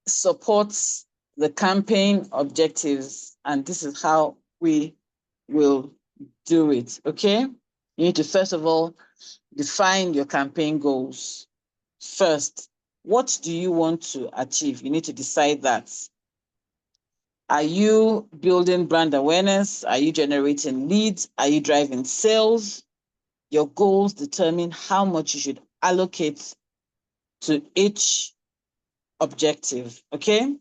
supports the campaign objectives. And this is how we will do it. Okay, you need to first of all define your campaign goals. First, what do you want to achieve? You need to decide that. Are you building brand awareness? Are you generating leads? Are you driving sales? Your goals determine how much you should allocate to each objective, okay?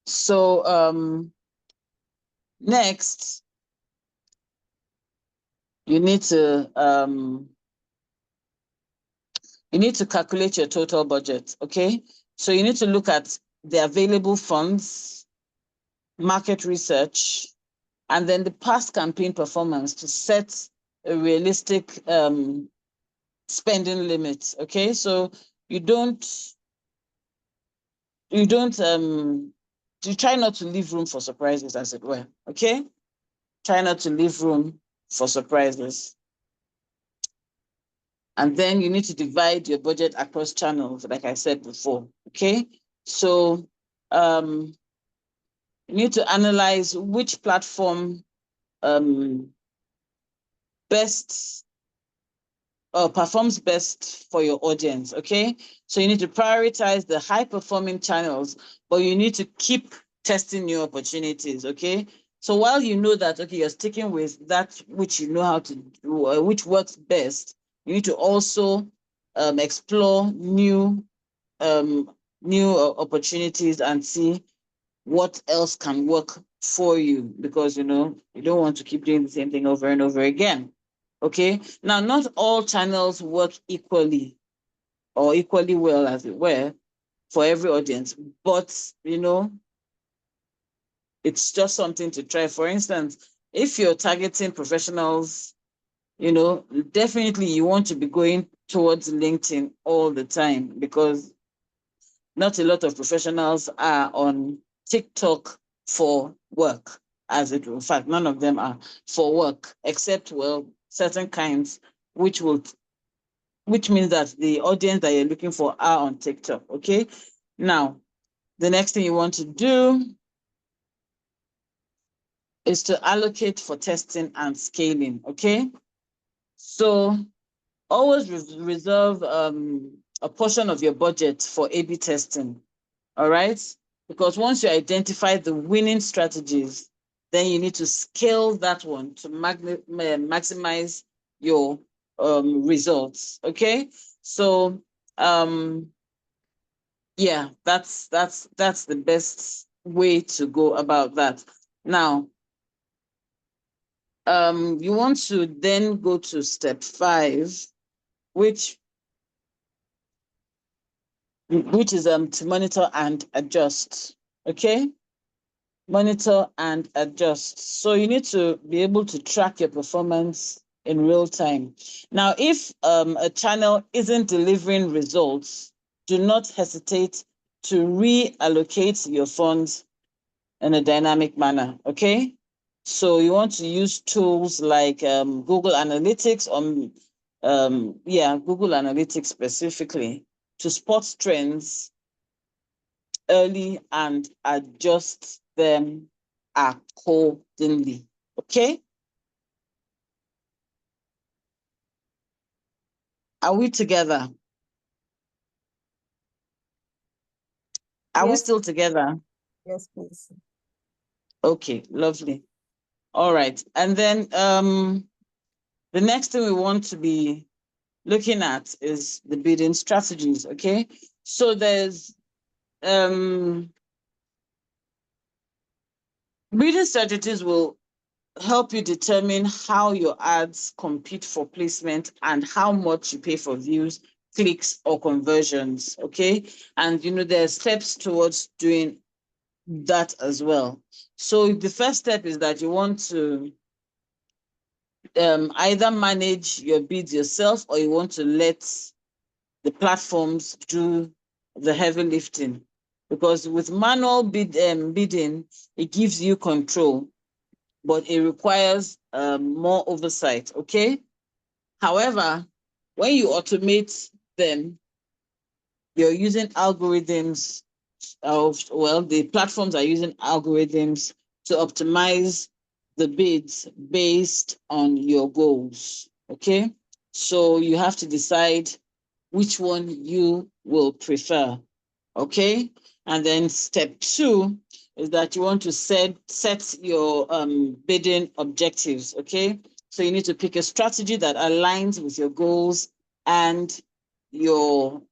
So next, you need to calculate your total budget, okay? So you need to look at the available funds, market research, and then the past campaign performance to set a realistic spending limit, okay? So you try not to leave room for surprises, as it were, okay? Try not to leave room for surprises. And then you need to divide your budget across channels, like I said before, okay? So you need to analyze which platform performs best for your audience, okay? So you need to prioritize the high-performing channels, but you need to keep testing new opportunities, okay? So while you know that, okay, you're sticking with that which you know how to do, which works best, you need to also explore new opportunities and see what else can work for you, because you don't want to keep doing the same thing over and over again. Okay, now not all channels work equally or equally well, as it were, for every audience, but it's just something to try. For instance, if you're targeting professionals, definitely you want to be going towards LinkedIn all the time, because not a lot of professionals are on TikTok for work, as it were. In fact, none of them are for work, except, well, certain kinds, which means that the audience that you're looking for are on TikTok, okay? Now, the next thing you want to do is to allocate for testing and scaling, okay? So always reserve a portion of your budget for A/B testing, all right? Because once you identify the winning strategies, then you need to scale that one to maximize your results, okay? So yeah, that's the best way to go about that. Now, you want to then go to step 5, which is to monitor and adjust, okay? Monitor and adjust. So you need to be able to track your performance in real time. Now, if a channel isn't delivering results, do not hesitate to reallocate your funds in a dynamic manner, okay? So you want to use tools like Google Analytics, Google Analytics specifically, to spot trends early and adjust them accordingly, okay? Are we together? Are we Yes. still together? Yes, please. Okay, lovely. All right. And then the next thing we want to be looking at is the bidding strategies. Okay. So there's bidding strategies will help you determine how your ads compete for placement and how much you pay for views, clicks, or conversions. Okay. And there are steps towards doing that as well. So the first step is that you want to either manage your bids yourself, or you want to let the platforms do the heavy lifting. Because with manual bidding, it gives you control, but it requires more oversight. Okay. However, when you automate them, you're using algorithms the platforms are using algorithms to optimize the bids based on your goals. Okay. So you have to decide which one you will prefer. Okay. And then step 2 is that you want to set your bidding objectives. Okay. So you need to pick a strategy that aligns with your goals and your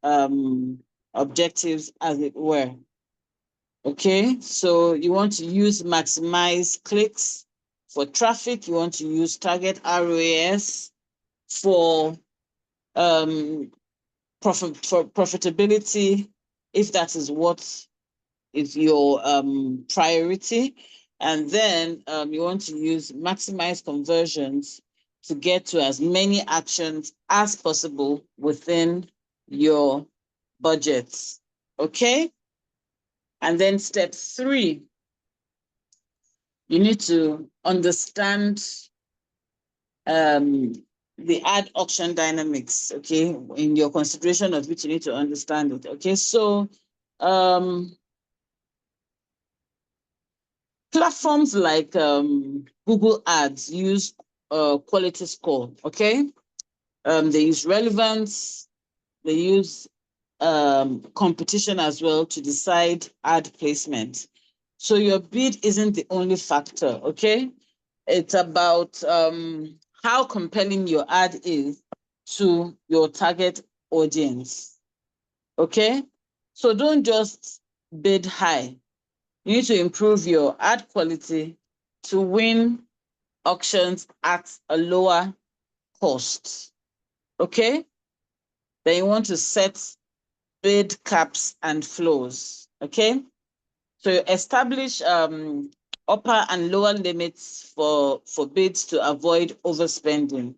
objectives, as it were. Okay, so you want to maximize clicks for traffic. You want to use target ROAS for profitability, if that is what is your priority. And then you want to use maximize conversions to get to as many actions as possible within your budgets. Okay. And then step 3, you need to understand the ad auction dynamics. Okay. In your consideration of which you need to understand it. Okay. So platforms like Google Ads use quality score. Okay. They use relevance, they use competition as well to decide ad placement. So your bid isn't the only factor. Okay. It's about how compelling your ad is to your target audience. Okay. So don't just bid high. You need to improve your ad quality to win auctions at a lower cost. Okay. Then you want to set bid caps and floors. Okay. So you establish upper and lower limits for bids to avoid overspending,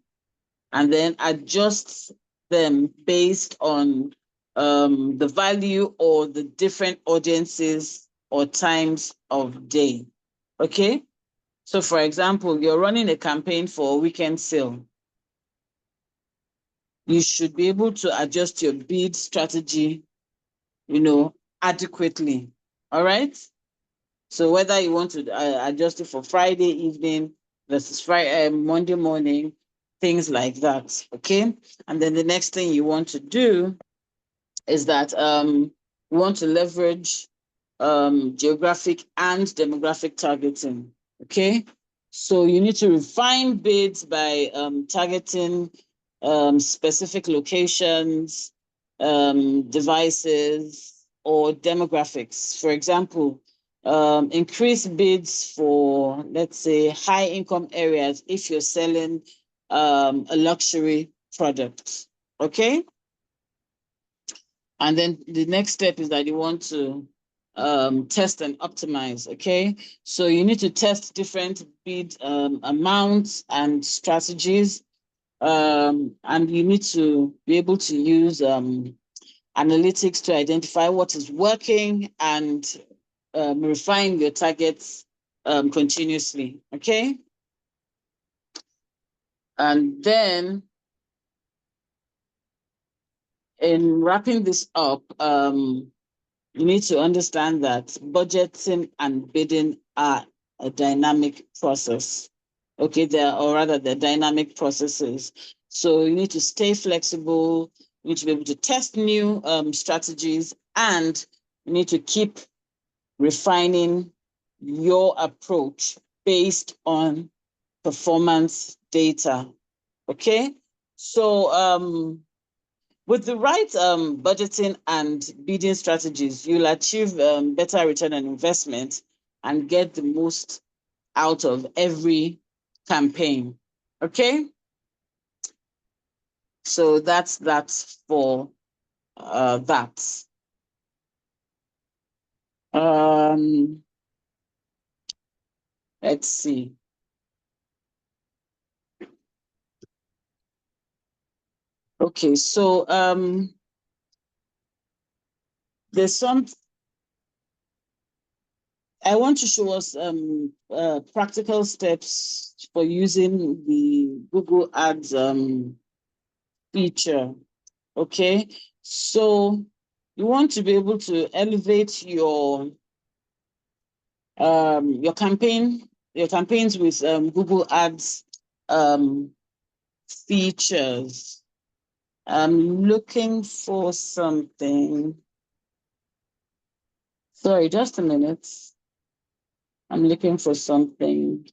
and then adjust them based on the value or the different audiences or times of day. Okay. So for example, you're running a campaign for a weekend sale. You should be able to adjust your bid strategy, adequately. All right. So whether you want to adjust it for Friday evening versus Monday morning, things like that. Okay. And then the next thing you want to do is that you want to leverage geographic and demographic targeting. Okay. So you need to refine bids by targeting specific locations, devices, or demographics. For example, increase bids for, let's say, high income areas if you're selling a luxury product. Okay. And then the next step is that you want to test and optimize. Okay. So you need to test different bid amounts and strategies. And you need to be able to use analytics to identify what is working and refine your targets continuously. Okay. And then in wrapping this up, you need to understand that budgeting and bidding are a dynamic process. Okay, they're dynamic processes. So you need to stay flexible. You need to be able to test new strategies, and you need to keep refining your approach based on performance data. Okay, so with the right budgeting and bidding strategies, you'll achieve better return on investment and get the most out of every campaign. Okay, so that's for that. Let's see. Okay, so there's some. I want to show us practical steps for using the Google Ads feature. Okay, so you want to be able to elevate your campaigns with Google Ads features. I'm looking for something. Sorry, just a minute. I'm looking for something.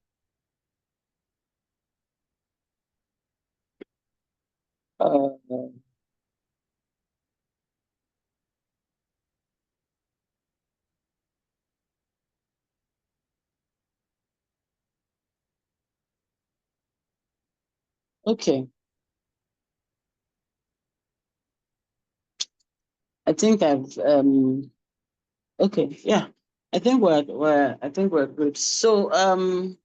Okay. I think I've okay, yeah. I think we're good. So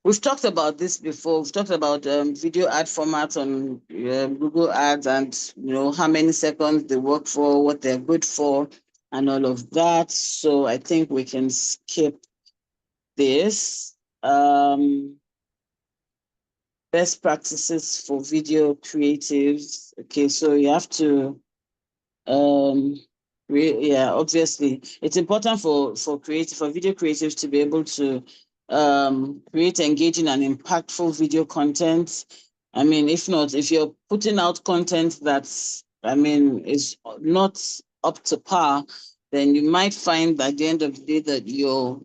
we've talked about this before. We've talked about video ad formats on Google Ads, and how many seconds they work for, what they're good for, and all of that. So I think we can skip this. Best practices for video creatives. Okay, so you have to yeah, obviously it's important for video creatives to be able to create engaging and impactful video content. I mean, if not, if you're putting out content that's, is not up to par, then you might find at the end of the day that you're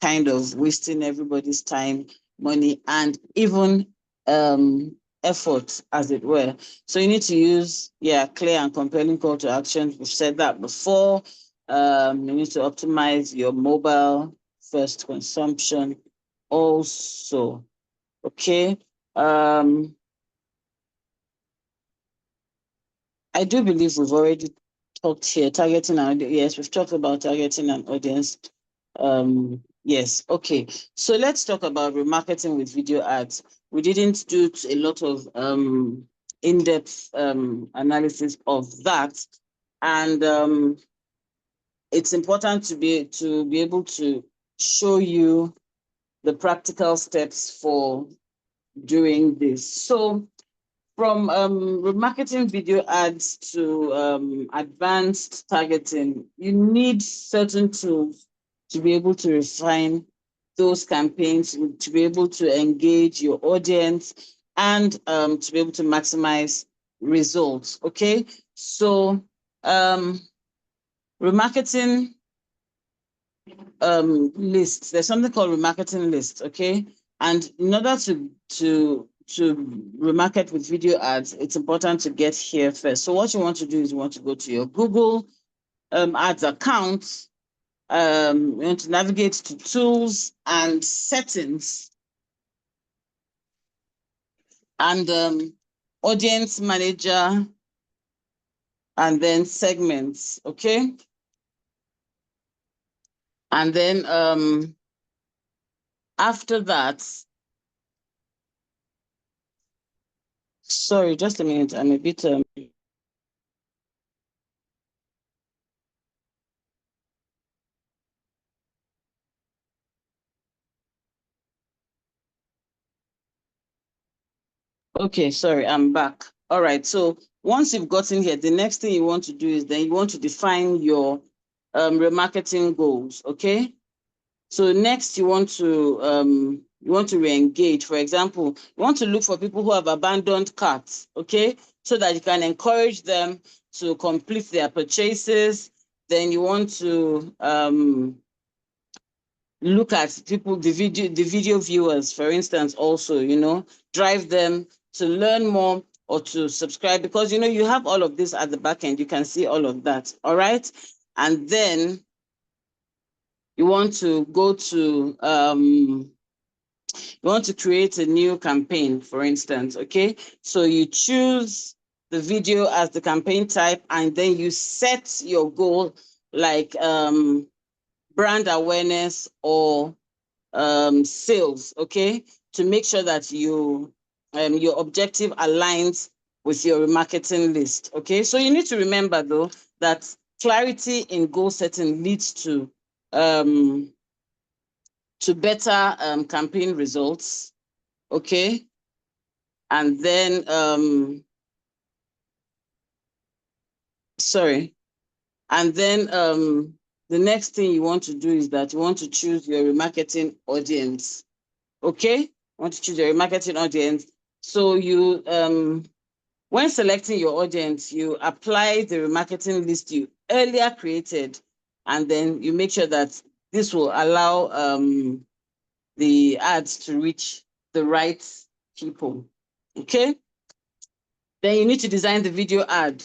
kind of wasting everybody's time, money, and even effort, as it were. So you need to use, clear and compelling call to action. We've said that before. You need to optimize your mobile first consumption also. Okay. I do believe we've already talked here, targeting an audience. Yes, we've talked about targeting an audience. Yes, okay. So let's talk about remarketing with video ads. We didn't do a lot of in-depth analysis of that. And it's important to be able to show you the practical steps for doing this. So from remarketing video ads to advanced targeting, you need certain tools to be able to refine those campaigns, to be able to engage your audience, and to be able to maximize results. Okay, so remarketing lists. There's something called remarketing lists. Okay, and in order to remarket with video ads, it's important to get here first. So what you want to do is you want to go to your Google Ads account. You want to navigate to tools and settings, and audience manager, and then segments. Okay, and then after that, sorry, just a minute. I'm a bit okay, sorry, I'm back. All right, so once you've gotten here, the next thing you want to do is then you want to define your remarketing goals, okay? So next you want to re-engage. For example, you want to look for people who have abandoned carts, okay? So that you can encourage them to complete their purchases. then you want to look at people, the video viewers, for instance, also, you know, drive them to learn more or to subscribe, because, you know, you have all of this at the back end. You can see all of that. All right. And then you want to go to, you want to create a new campaign, for instance. Okay. So you choose the video as the campaign type, and then you set your goal, like brand awareness or sales, okay, to make sure that your objective aligns with your remarketing list. Okay, so you need to remember though that clarity in goal setting leads to better campaign results. Okay, and then and then the next thing you want to do is that you want to choose your remarketing audience. Okay, you want to choose your remarketing audience. So you, when selecting your audience, you apply the remarketing list you earlier created, and then you make sure that this will allow the ads to reach the right people. Okay. Then you need to design the video ad.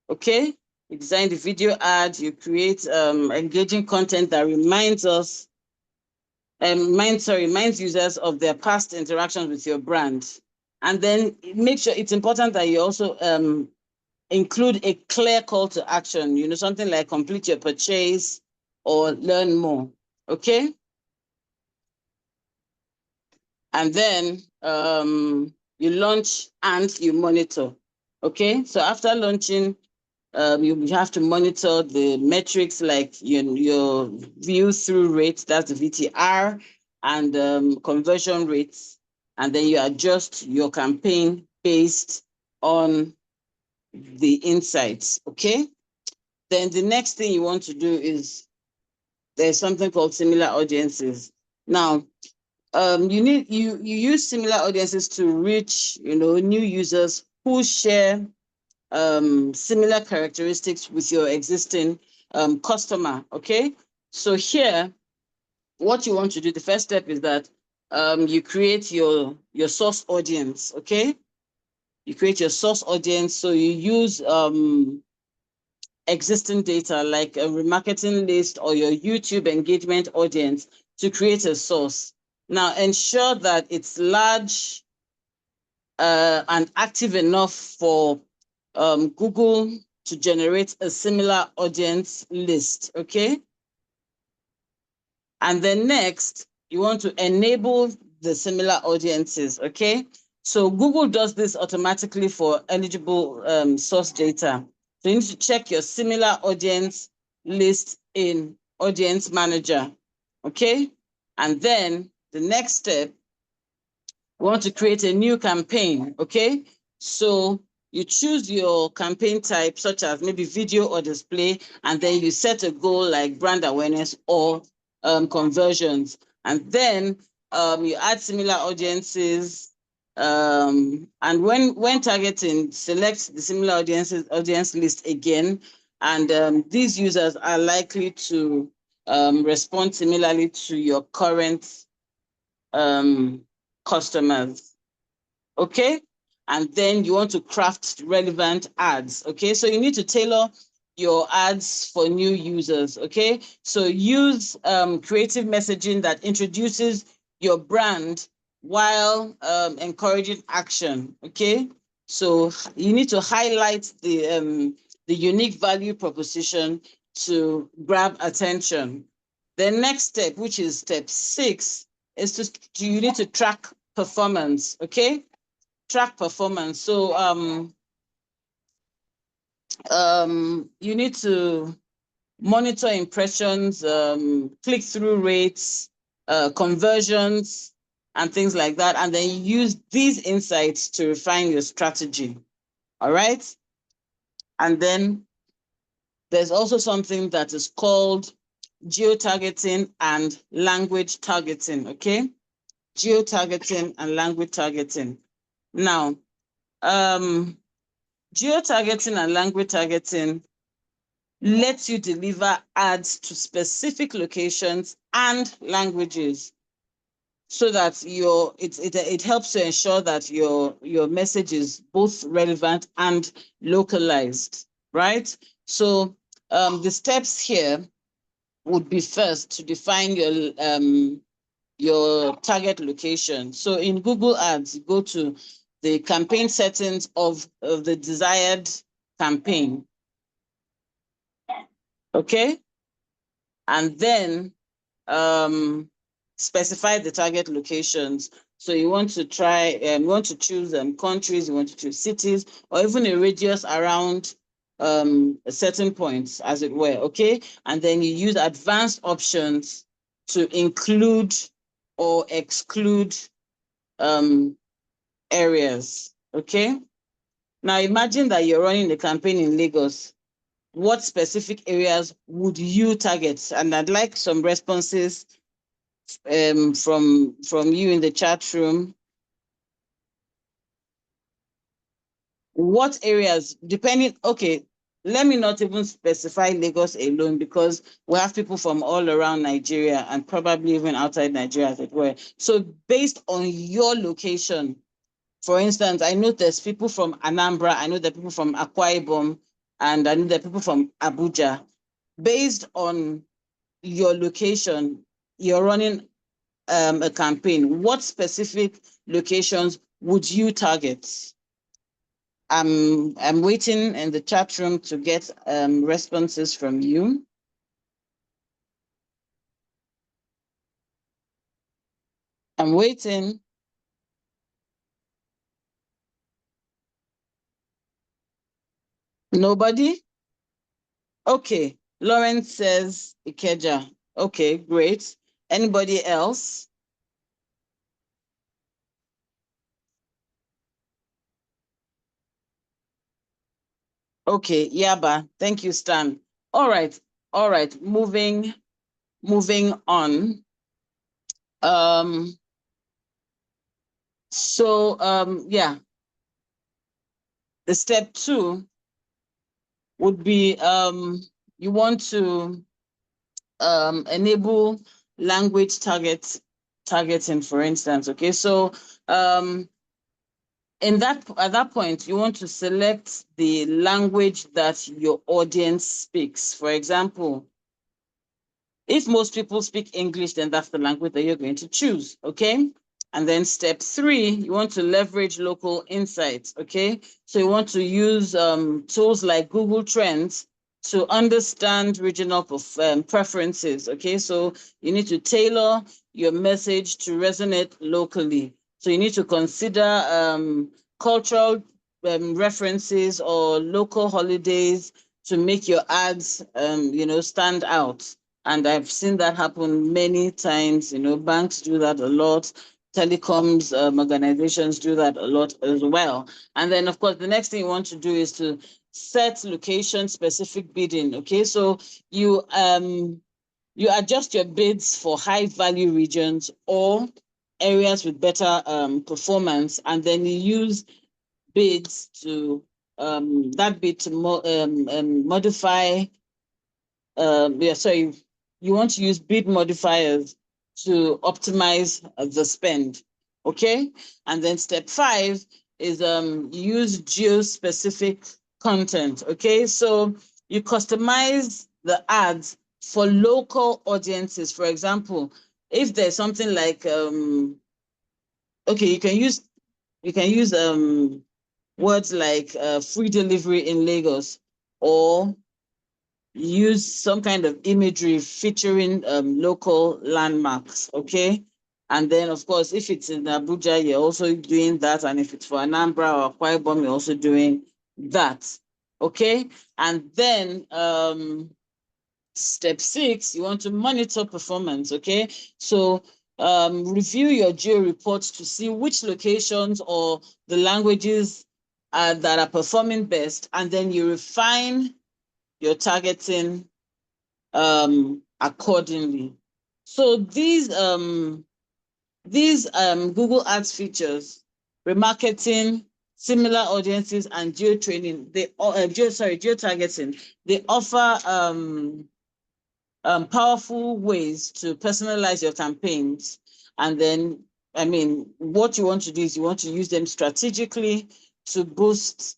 Okay. You design the video ad, you create engaging content that reminds users of their past interactions with your brand. And then make sure, it's important that you also include a clear call to action, you know, something like complete your purchase or learn more. Okay. And then you launch and you monitor. Okay. So after launching, you have to monitor the metrics like your view through rate, that's the VTR, and conversion rates. And then you adjust your campaign based on the insights. Okay. Then the next thing you want to do is there's something called similar audiences. Now, you use similar audiences to reach, you know, new users who share similar characteristics with your existing customer. Okay, so here, what you want to do, the first step is that you create your source audience. Okay, you create your source audience. So you use existing data like a remarketing list or your YouTube engagement audience to create a source. Now ensure that it's large and active enough for Google to generate a similar audience list. Okay. And then next, you want to enable the similar audiences. Okay. So Google does this automatically for eligible source data. So you need to check your similar audience list in Audience Manager. Okay. And then the next step, we want to create a new campaign. Okay. So you choose your campaign type, such as maybe video or display, and then you set a goal like brand awareness or conversions. And then you add similar audiences. And when targeting, select the similar audience list again. And these users are likely to respond similarly to your current customers. Okay. And then you want to craft relevant ads. Okay. So you need to tailor your ads for new users. Okay. So use creative messaging that introduces your brand while encouraging action. Okay. So you need to highlight the unique value proposition to grab attention. The next step, which is step 6, is you need to track performance. Okay. Track performance. So you need to monitor impressions, click-through rates, conversions, and things like that. And then use these insights to refine your strategy. All right. And then there's also something that is called geo-targeting and language targeting. Okay. Geo-targeting and language targeting. Now, geo-targeting and language targeting lets you deliver ads to specific locations and languages, so that it helps to ensure that your message is both relevant and localized, right? So the steps here would be, first, to define your target location. So in Google Ads, you go to the campaign settings of the desired campaign. Okay. And then specify the target locations. So you want to try, you want to choose countries, you want to choose cities, or even a radius around a certain point, as it were. Okay. And then you use advanced options to include or exclude areas. Okay. Now imagine that you're running a campaign in Lagos. What specific areas would you target? And I'd like some responses from you in the chat room. What areas, depending, okay, let me not even specify Lagos alone, because we have people from all around Nigeria and probably even outside Nigeria, as it were. So based on your location, for instance, I know there's people from Anambra, I know there are people from Akwa Ibom, and I know there are people from Abuja. Based on your location, you're running a campaign. What specific locations would you target? I'm waiting in the chat room to get responses from you. I'm waiting. Nobody? Okay. Lawrence says Ikeja. Okay, great. Anybody else? Okay, Yaba. Thank you, Stan. All right. Moving on. Yeah. The step 2 would be you want to enable language targeting, for instance. Okay, so at that point, you want to select the language that your audience speaks. For example, if most people speak English, then that's the language that you're going to choose. Okay. And then step 3, you want to leverage local insights. Okay. So you want to use tools like Google Trends to understand regional preferences. Okay. So you need to tailor your message to resonate locally. So you need to consider cultural references or local holidays to make your ads, stand out. And I've seen that happen many times. Banks do that a lot. Telecoms organizations do that a lot as well. And then, of course, the next thing you want to do is to set location-specific bidding. Okay, so you adjust your bids for high-value regions or areas with better performance, and then you use bids to modify. You want to use bid modifiers to optimize the spend. Okay, and then step 5 is use geo-specific content. Okay, so you customize the ads for local audiences. For example, if there's something like okay, you can use words like free delivery in Lagos, or use some kind of imagery featuring local landmarks. Okay. And then, of course, if it's in Abuja, you're also doing that. And if it's for Anambra or Akwa Ibom, you're also doing that. Okay. And then step 6, you want to monitor performance. Okay. So review your geo reports to see which locations or the languages that are performing best. And then you refine your targeting accordingly. So these Google Ads features, remarketing, similar audiences and geo-training, geo-targeting, they offer powerful ways to personalize your campaigns. And then, I mean, what you want to do is you want to use them strategically to boost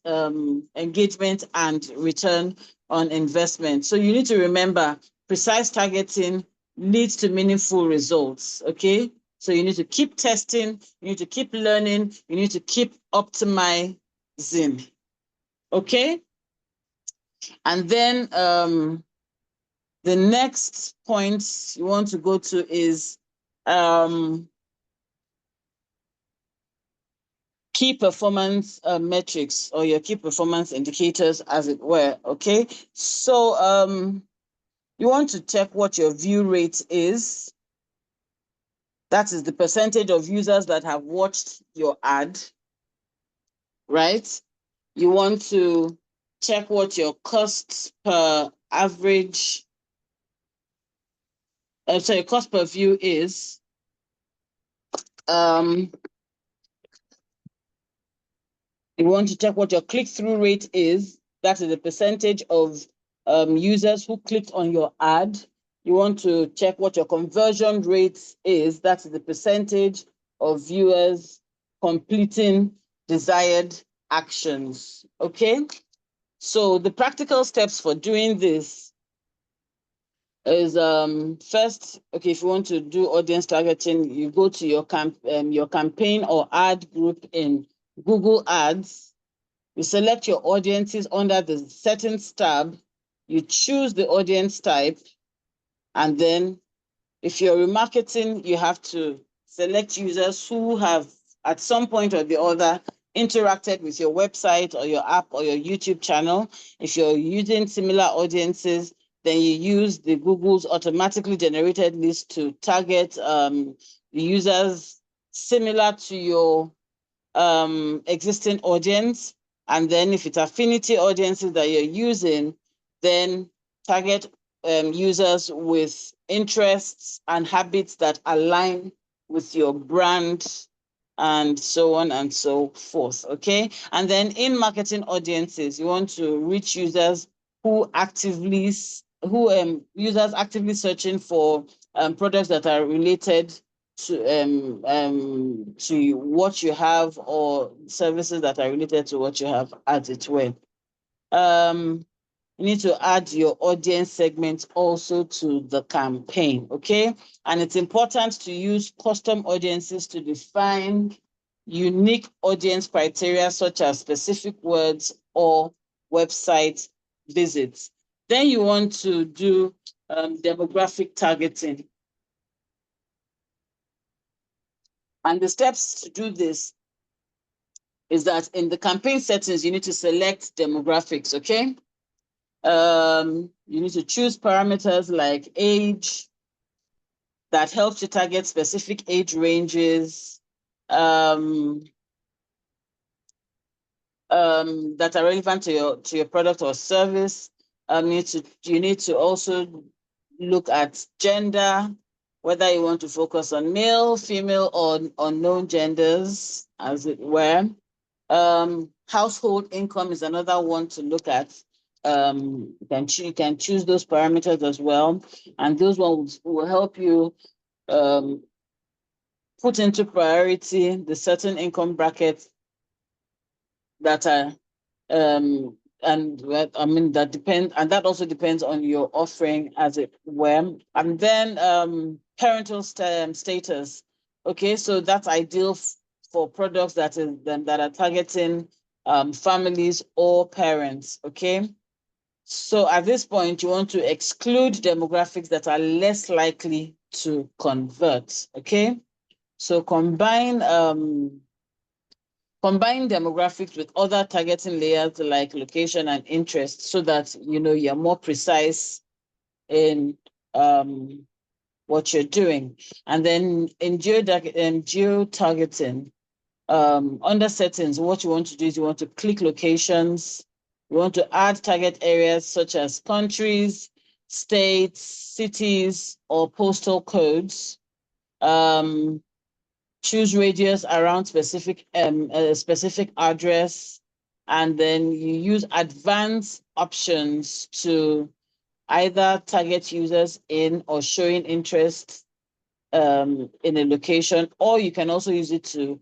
engagement and return on investment. So you need to remember, precise targeting leads to meaningful results, okay? So you need to keep testing, you need to keep learning, you need to keep optimizing, okay? And then the next point you want to go to is key performance metrics, or your key performance indicators, as it were, okay? So you want to check what your view rate is. That is the percentage of users that have watched your ad, right? You want to check what your cost per average, cost per view is. You want to check what your click-through rate is. That is the percentage of users who clicked on your ad. You want to check what your conversion rate is. That is the percentage of viewers completing desired actions. Okay? So the practical steps for doing this is first, okay, if you want to do audience targeting, you go to your campaign or ad group in Google Ads. You select your audiences under the settings tab. You choose the audience type. And then if you're remarketing, you have to select users who have at some point or the other interacted with your website or your app or your YouTube channel. If you're using similar audiences, then you use the Google's automatically generated list to target the users similar to your existing audience. And then if it's affinity audiences that you're using, then target users with interests and habits that align with your brand, and so on and so forth, okay? And then in marketing audiences, you want to reach users who users actively searching for products that are related to what you have, or services that are related to what you have, as it were. You need to add your audience segment also to the campaign, okay? And it's important to use custom audiences to define unique audience criteria, such as specific words or website visits. Then you want to do demographic targeting. And the steps to do this is that in the campaign settings, you need to select demographics, okay? You need to choose parameters like age that helps you target specific age ranges that are relevant to your product or service. You need to also look at gender, whether you want to focus on male, female, or unknown genders, as it were. Household income is another one to look at. You can choose those parameters as well, and those ones will help you put into priority the certain income brackets that are that depend, and that also depends on your offering, as it were. And then parental status. Okay, so that's ideal for products that are targeting families or parents. Okay, so at this point, you want to exclude demographics that are less likely to convert. Okay, so combine demographics with other targeting layers like location and interest, so that you're more precise in what you're doing. And then in geo-targeting, under settings, what you want to do is you want to click locations. You want to add target areas such as countries, states, cities, or postal codes. choose radius around a specific address, and then you use advanced options to either target users in or showing interest in a location, or you can also use it to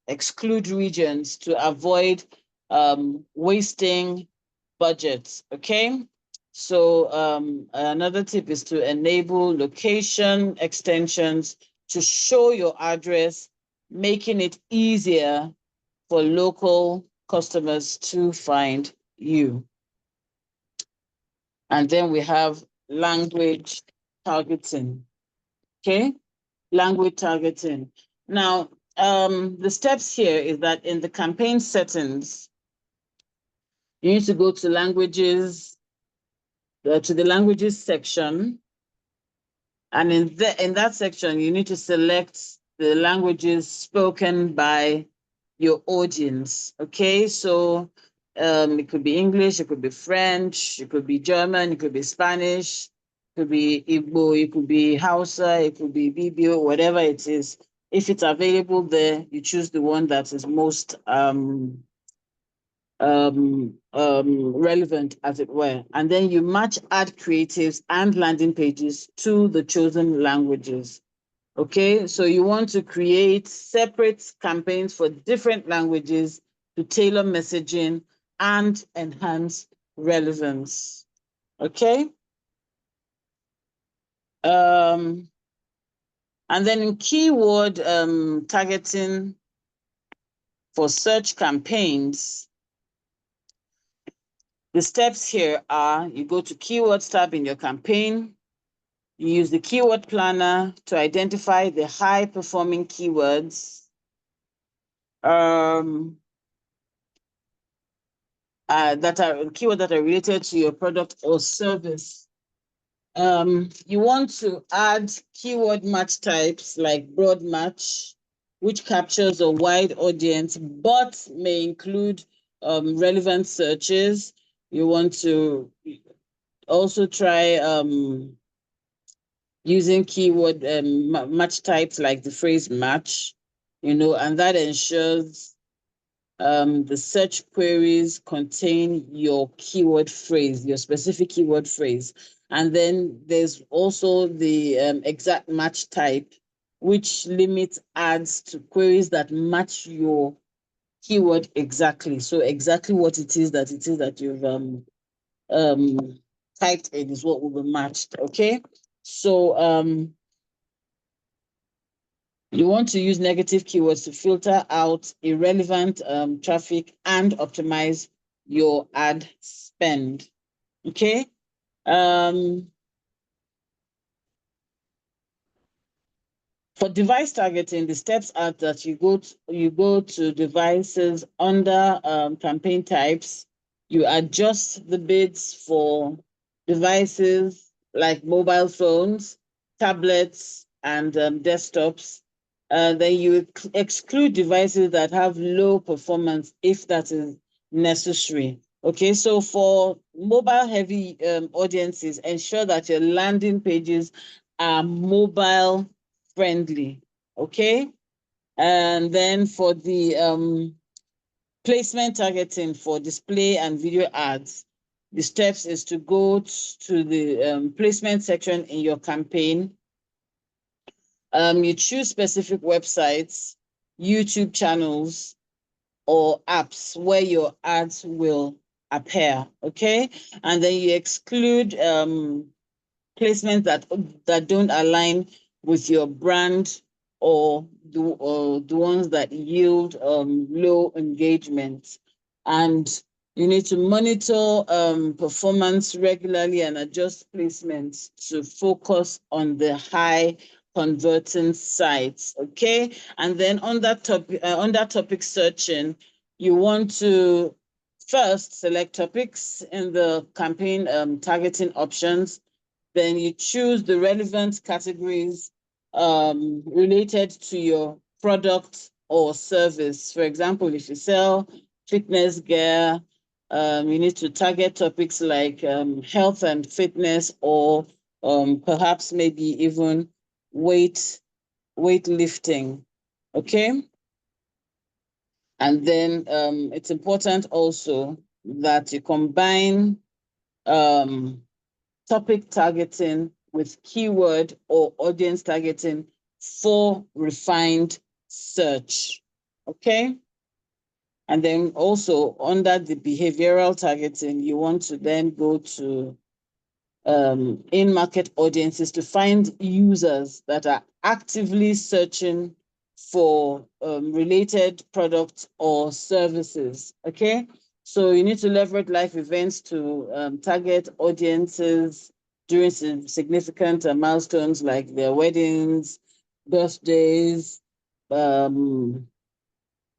exclude regions to avoid wasting budgets. Okay. So another tip is to enable location extensions to show your address, making it easier for local customers to find you. And then we have language targeting. Okay, language targeting. Now, the steps here is that in the campaign settings, you need to go to languages, to the languages section. And in that section, you need to select the languages spoken by your audience. Okay, so it could be English, it could be French, it could be German, it could be Spanish, it could be Igbo, it could be Hausa, it could be BBO, whatever it is. If it's available there, you choose the one that is most relevant, as it were. And then you match ad creatives and landing pages to the chosen languages. Okay, so you want to create separate campaigns for different languages to tailor messaging and enhance relevance. Okay. And then in keyword targeting for search campaigns, the steps here are: you go to keywords tab in your campaign, you use the keyword planner to identify the high performing keywords. That are keywords that are related to your product or service. You want to add keyword match types like broad match, which captures a wide audience but may include relevant searches. You want to also try using keyword match types like the phrase match, and that ensures the search queries contain your keyword phrase, your specific keyword phrase. And then there's also the exact match type, which limits ads to queries that match your keyword exactly. So exactly what it is that you've typed in is what will be matched. Okay. So you want to use negative keywords to filter out irrelevant traffic and optimize your ad spend. Okay. For device targeting, the steps are that you go to devices under campaign types. You adjust the bids for devices like mobile phones, tablets, and desktops. Then you exclude devices that have low performance if that is necessary. Okay, so for mobile heavy audiences, ensure that your landing pages are mobile friendly. Okay. And then for the placement targeting for display and video ads, the steps is to go to the placement section in your campaign. You choose specific websites, YouTube channels, or apps where your ads will appear. Okay. And then you exclude placements that don't align with your brand or the ones that yield low engagement. And you need to monitor performance regularly and adjust placements to focus on the high converting sites. Okay. And then on that topic searching, you want to first select topics in the campaign targeting options. Then you choose the relevant categories related to your product or service. For example, if you sell fitness gear, you need to target topics like health and fitness, or perhaps maybe even weight weightlifting, okay? And then it's important also that you combine topic targeting with keyword or audience targeting for refined search, okay? And then also under the behavioral targeting, you want to then go to in-market audiences to find users that are actively searching for related products or services, okay? So you need to leverage live events to target audiences during significant milestones like their weddings, birthdays, home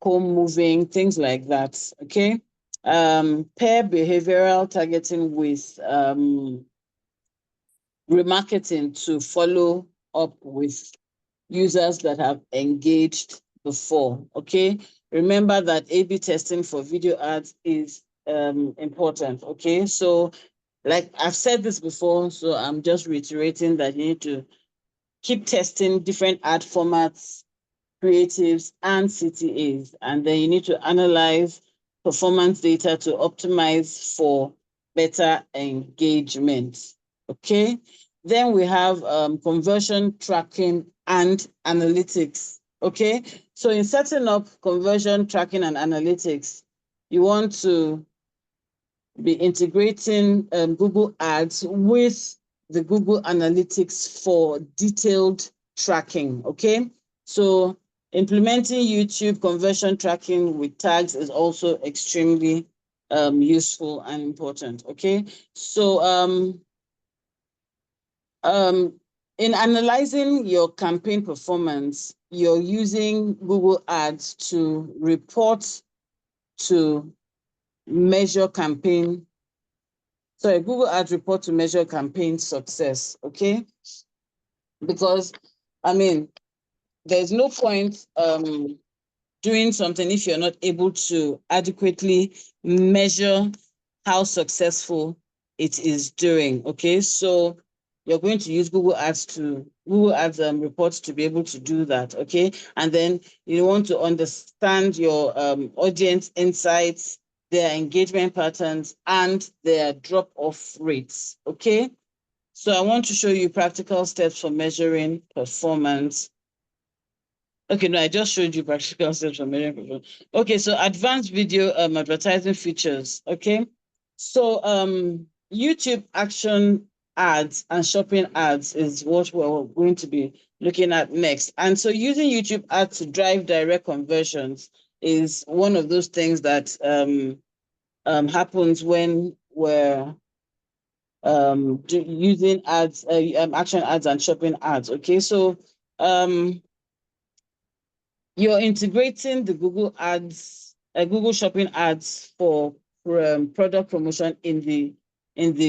moving, things like that, okay? Pair behavioral targeting with remarketing to follow up with users that have engaged before, okay? Remember that A/B testing for video ads is important, okay? So like I've said this before, so I'm just reiterating that you need to keep testing different ad formats, creatives, and CTAs, and then you need to analyze performance data to optimize for better engagement, okay? Then we have conversion tracking and analytics, okay? So in setting up conversion tracking and analytics, you want to be integrating Google Ads with the Google Analytics for detailed tracking, okay? So implementing YouTube conversion tracking with tags is also extremely useful and important, okay? So in analyzing your campaign performance, you're using Google Ads to report to measure campaign, sorry, Google Ads report to measure campaign success, okay? Because, I mean, there's no point doing something if you're not able to adequately measure how successful it is doing, okay? So you're going to use Google Ads reports to be able to do that, okay? And then you want to understand your audience insights, their engagement patterns, and their drop-off rates, okay? So I want to show you practical steps for measuring performance. Okay, no, I just showed you practical steps for measuring performance. Okay, so advanced video advertising features, okay? So YouTube action ads and shopping ads is what we're going to be looking at next. And so using YouTube ads to drive direct conversions is one of those things that happens when we're using ads, action ads and shopping ads, okay? So you're integrating the Google ads, Google shopping ads for product promotion in the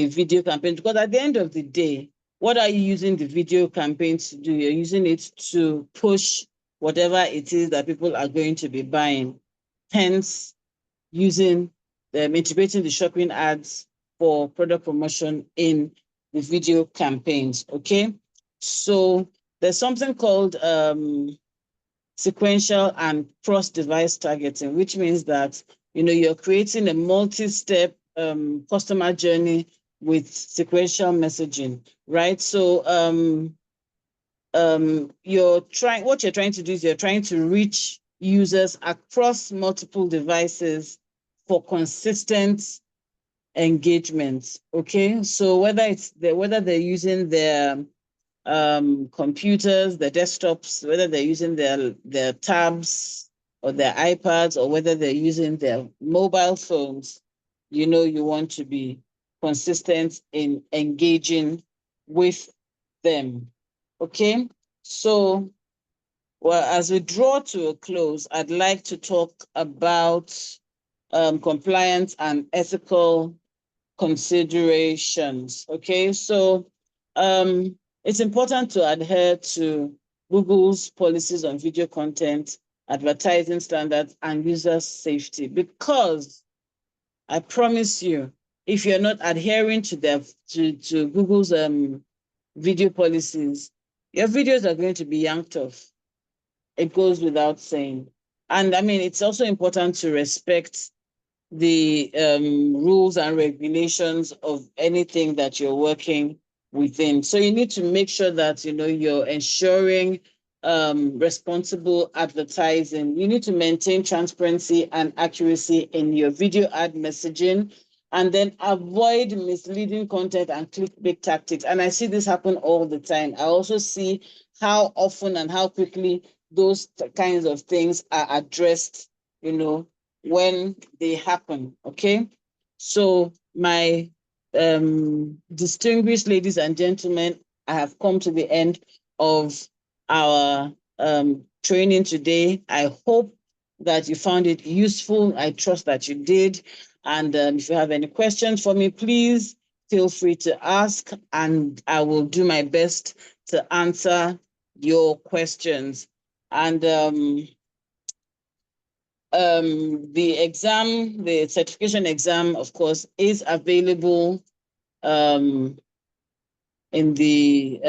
video campaign, because at the end of the day, what are you using the video campaign to do? You're using it to push whatever it is that people are going to be buying. Hence, using integrating the shopping ads for product promotion in the video campaigns, okay? So there's something called sequential and cross-device targeting, which means that you're creating a multi-step customer journey with sequential messaging, right? So what you're trying to do is you're trying to reach users across multiple devices for consistent engagement. Okay, so whether they're using their computers, their desktops, whether they're using their tabs or their iPads, or whether they're using their mobile phones, you want to be consistent in engaging with them. Okay, so well, as we draw to a close, I'd like to talk about compliance and ethical considerations. Okay, so it's important to adhere to Google's policies on video content, advertising standards, and user safety, because I promise you, if you're not adhering to Google's video policies, your videos are going to be yanked off. It goes without saying. And I mean, it's also important to respect the rules and regulations of anything that you're working within. So you need to make sure that, you know, you're ensuring responsible advertising. You need to maintain transparency and accuracy in your video ad messaging, and then avoid misleading content and clickbait tactics. And I see this happen all the time. I also see how often and how quickly those kinds of things are addressed, you know, when they happen. Okay. So my distinguished ladies and gentlemen, I have come to the end of our training today. I hope that you found it useful. I trust that you did. And if you have any questions for me, please feel free to ask, and I will do my best to answer your questions. And the exam, the certification exam, of course, is available in the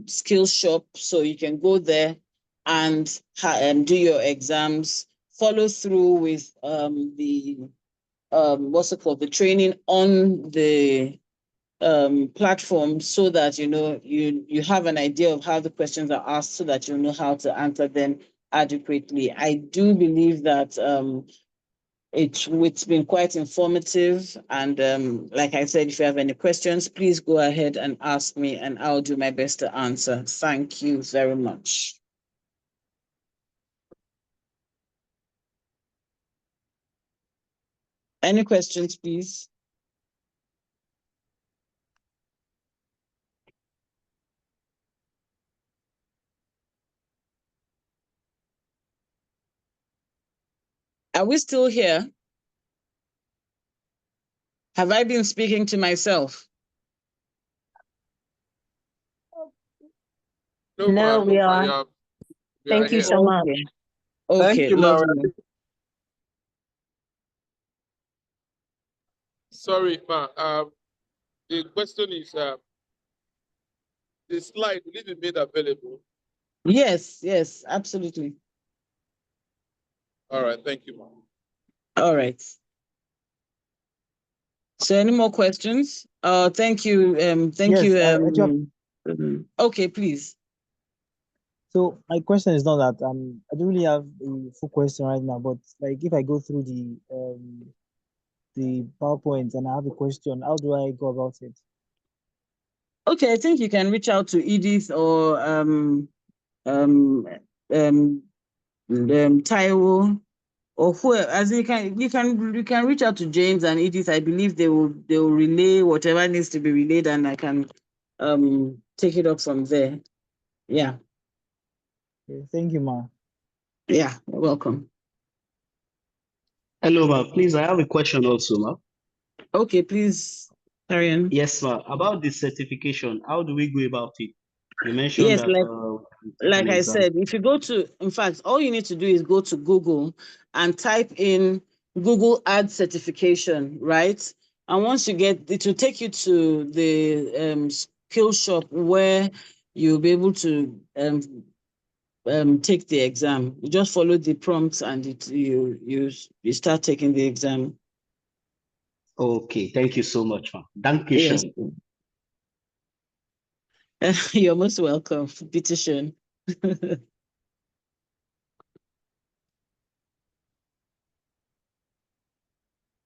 skills shop. So you can go there and do your exams, follow through with the what's it called, the training on the platform, so that you know you have an idea of how the questions are asked, so that you know how to answer them adequately. I do believe that it's been quite informative, and like I said, if you have any questions, please go ahead and ask me, and I'll do my best to answer. Thank you very much. Any questions, please? Are we still here? Have I been speaking to myself? No, we are. Thank you so much. Okay, Thank you, lovely. Mara. Sorry, Ma. The question is, the slide, will it be made available? Yes, yes, absolutely. All right, thank you, Ma. All right. So any more questions? Thank you. Thank Yes, you. Okay, please. So my question is not that I don't really have a full question right now, but like if I go through the PowerPoint and I have a question, how do I go about it? Okay, I think you can reach out to Edith or Taiwo, or whoever. As you can reach out to James and Edith. I believe they will relay whatever needs to be relayed, and I can take it up from there. Yeah. Okay, thank you, Ma. Yeah, you're welcome. Hello, Ma. Please, I have a question also, Ma. Okay, please, carry on. Yes, Ma. About the certification, how do we go about it? You mentioned Yes, that like I said, if you go to, in fact, all you need to do is go to Google and type in Google Ad certification, right? And once you get, it will take you to the skill shop where you'll be able to take the exam. You just follow the prompts and you start taking the exam. Okay, thank you so much, Ma. Yes. Dankeschön. You're most welcome. Bitteschön.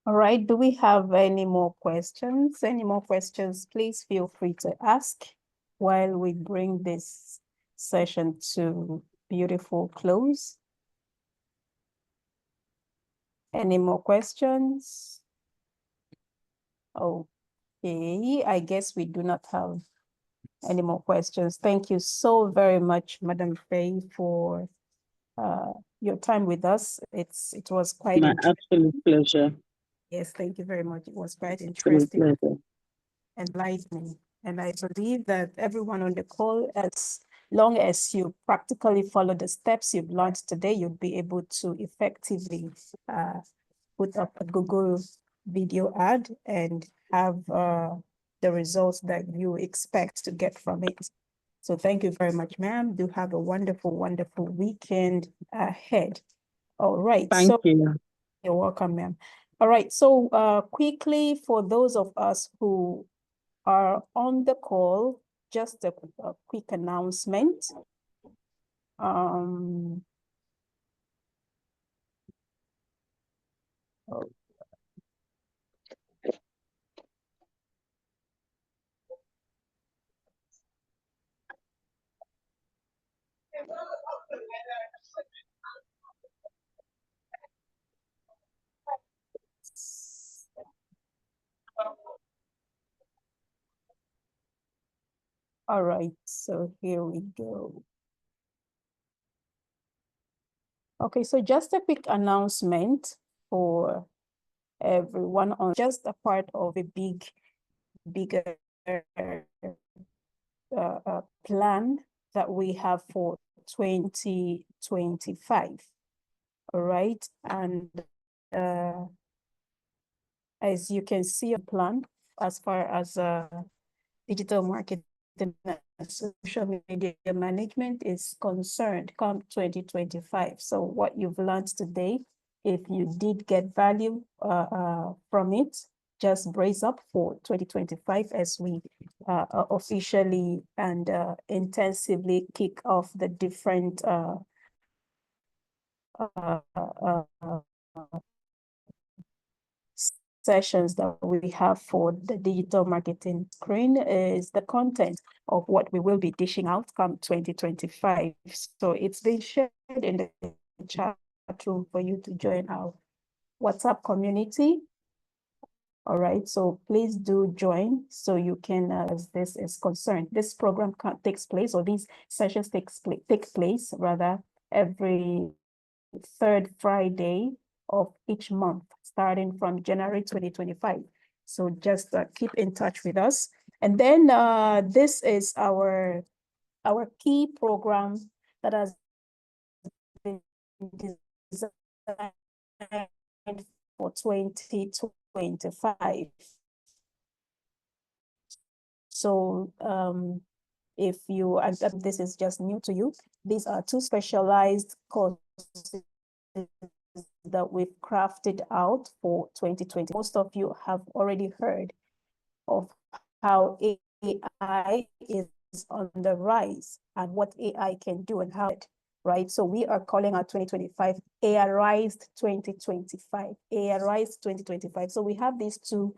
All right, do we have any more questions? Any more questions, please feel free to ask while we bring this session to beautiful close. Any more questions? Okay, I guess we do not have any more questions. Thank you so very much, Madam Faye, for your time with us. It was quite My absolute pleasure. Yes, thank you very much. It was quite Absolute interesting, pleasure. enlightening. And I believe that everyone on the call, as long as you practically follow the steps you've learned today, you'll be able to effectively put up a Google video ad and have the results that you expect to get from it. So thank you very much, ma'am. Do have a wonderful, wonderful weekend ahead. All right. Thank you. You're welcome, ma'am. All right. So quickly, for those of us who are on the call, just a quick announcement. All right, so here we go. Okay, so just a quick announcement for everyone on just a part of a bigger plan that we have for 2025. All right, and as you can see, a plan as far as digital marketing and social media management is concerned come 2025. So what you've learned today, if you did get value from it, just brace up for 2025 as we officially and intensively kick off the different sessions that we have for the digital marketing screen is the content of what we will be dishing out come 2025. So it's been shared in the chat room for you to join our WhatsApp community. All right, so please do join so you can, as this is concerned, this program takes place, or these sessions take place rather every third Friday of each month, starting from January 2025. So just keep in touch with us. And then this is our key program that has been designed for 2025. So if you, and this is just new to you, these are two specialized courses that we've crafted out for 2020. Most of you have already heard of how AI is on the rise and what AI can do and how it, right? So we are calling our 2025 AI-rized 2025, AI-rized 2025. So we have these two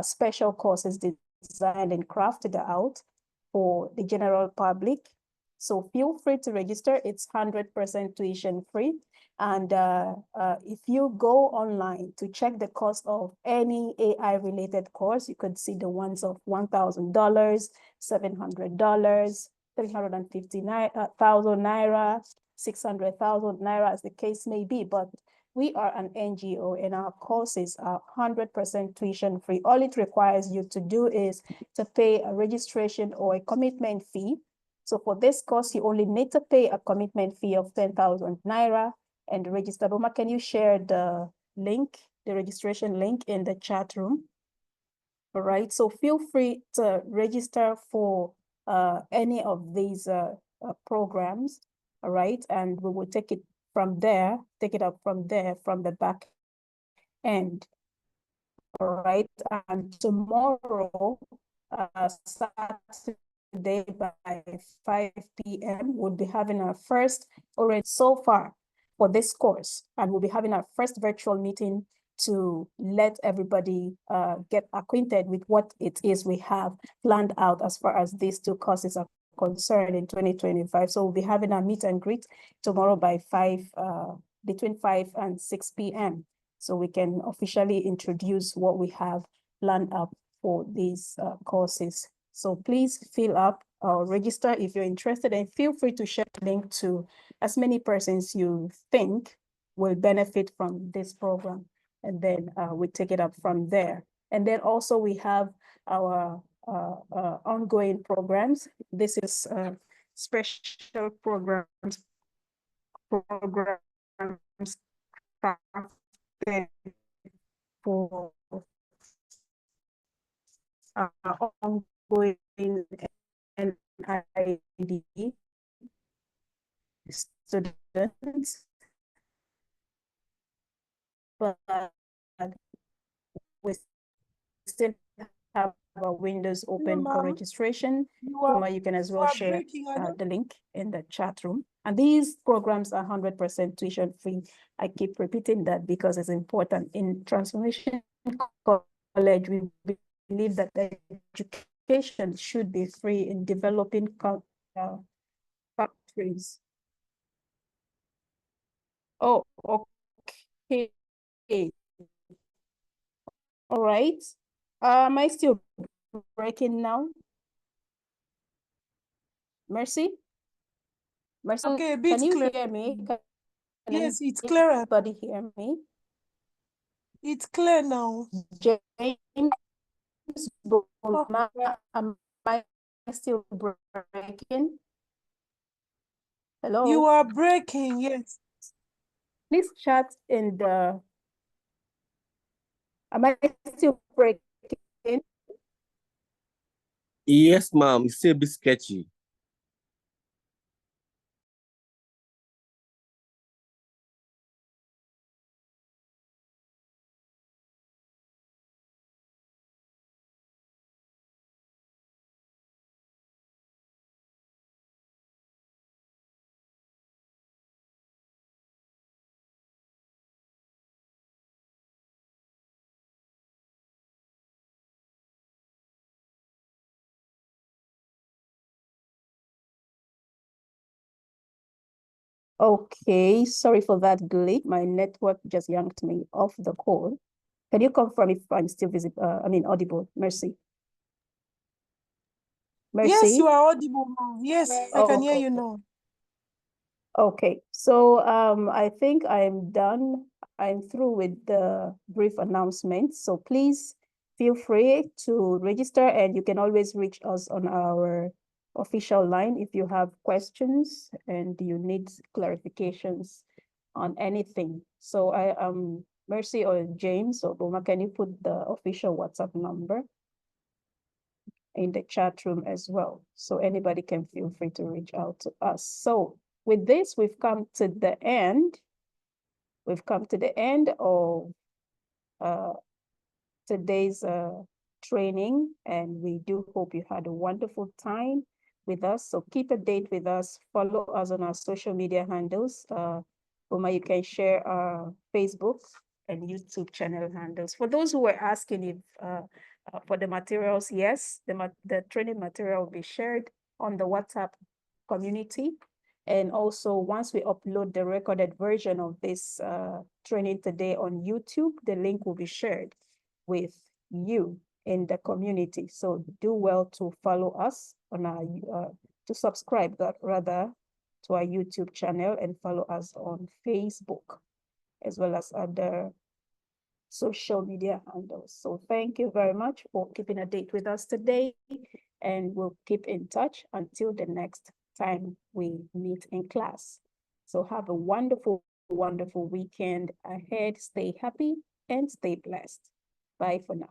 special courses designed and crafted out for the general public. So feel free to register. It's 100% tuition free. And if you go online to check the cost of any AI related course, you could see the ones of $1,000, $700, 350,000 naira, 600,000 naira, as the case may be. But we are an NGO and our courses are 100% tuition free. All it requires you to do is to pay a registration or a commitment fee. So for this course, you only need to pay a commitment fee of 10,000 naira and register. Boma, can you share the link, the registration link in the chat room? All right, so feel free to register for any of these programs, all right? And we will take it from there, take it up from there, from the back end. All right, and tomorrow, Saturday by 5 p.m., we'll be having our first, already so far for this course, and we'll be having our first virtual meeting to let everybody get acquainted with what it is we have planned out as far as these two courses are concerned in 2025. So we'll be having a meet and greet tomorrow by between 5 and 6 p.m. So we can officially introduce what we have planned up for these courses. So please fill up or register if you're interested, and feel free to share the link to as many persons you think will benefit from this program. And then we take it up from there. And then also we have our ongoing programs. This is special programs for ongoing ID students, but we still have our windows open for ma'am. registration. You You can as well are share breaking. I don't. the link in the chat room. And these programs are 100% tuition free. I keep repeating that because it's important. In Transformation College, we believe that education should be free in developing countries. Oh, okay. All right. Am I still breaking now? Mercy? Mercy, Okay, a bit can you clear. hear me? Can Yes, it's clearer. anybody hear me? It's clear now. James Oh, Boma, yeah. am I still breaking? Hello? You are breaking, yes. Please chat in the, am I still breaking? Yes, ma'am. It's still a bit sketchy. Okay, sorry for that glitch. My network just yanked me off the call. Can you confirm if I'm still visible? Audible? Mercy. Mercy? Yes, you are audible, ma'am. Yes, I can hear you now. Okay, so I think I'm done. I'm through with the brief announcements. So please feel free to register, and you can always reach us on our official line if you have questions and you need clarifications on anything. So Mercy or James or Boma, can you put the official WhatsApp number in the chat room as well, so anybody can feel free to reach out to us. So with this, we've come to the end. We've come to the end of today's training, and we do hope you had a wonderful time with us. So keep a date with us. Follow us on our social media handles. Uma, you can share our Facebook and YouTube channel handles. For those who were asking if for the materials, yes, the training material will be shared on the WhatsApp community. And also, once we upload the recorded version of this training today on YouTube, the link will be shared with you in the community. So do well to follow us on our, to subscribe rather to our YouTube channel and follow us on Facebook, as well as other social media handles. So thank you very much for keeping a date with us today, and we'll keep in touch until the next time we meet in class. So have a wonderful, wonderful weekend ahead. Stay happy and stay blessed. Bye for now.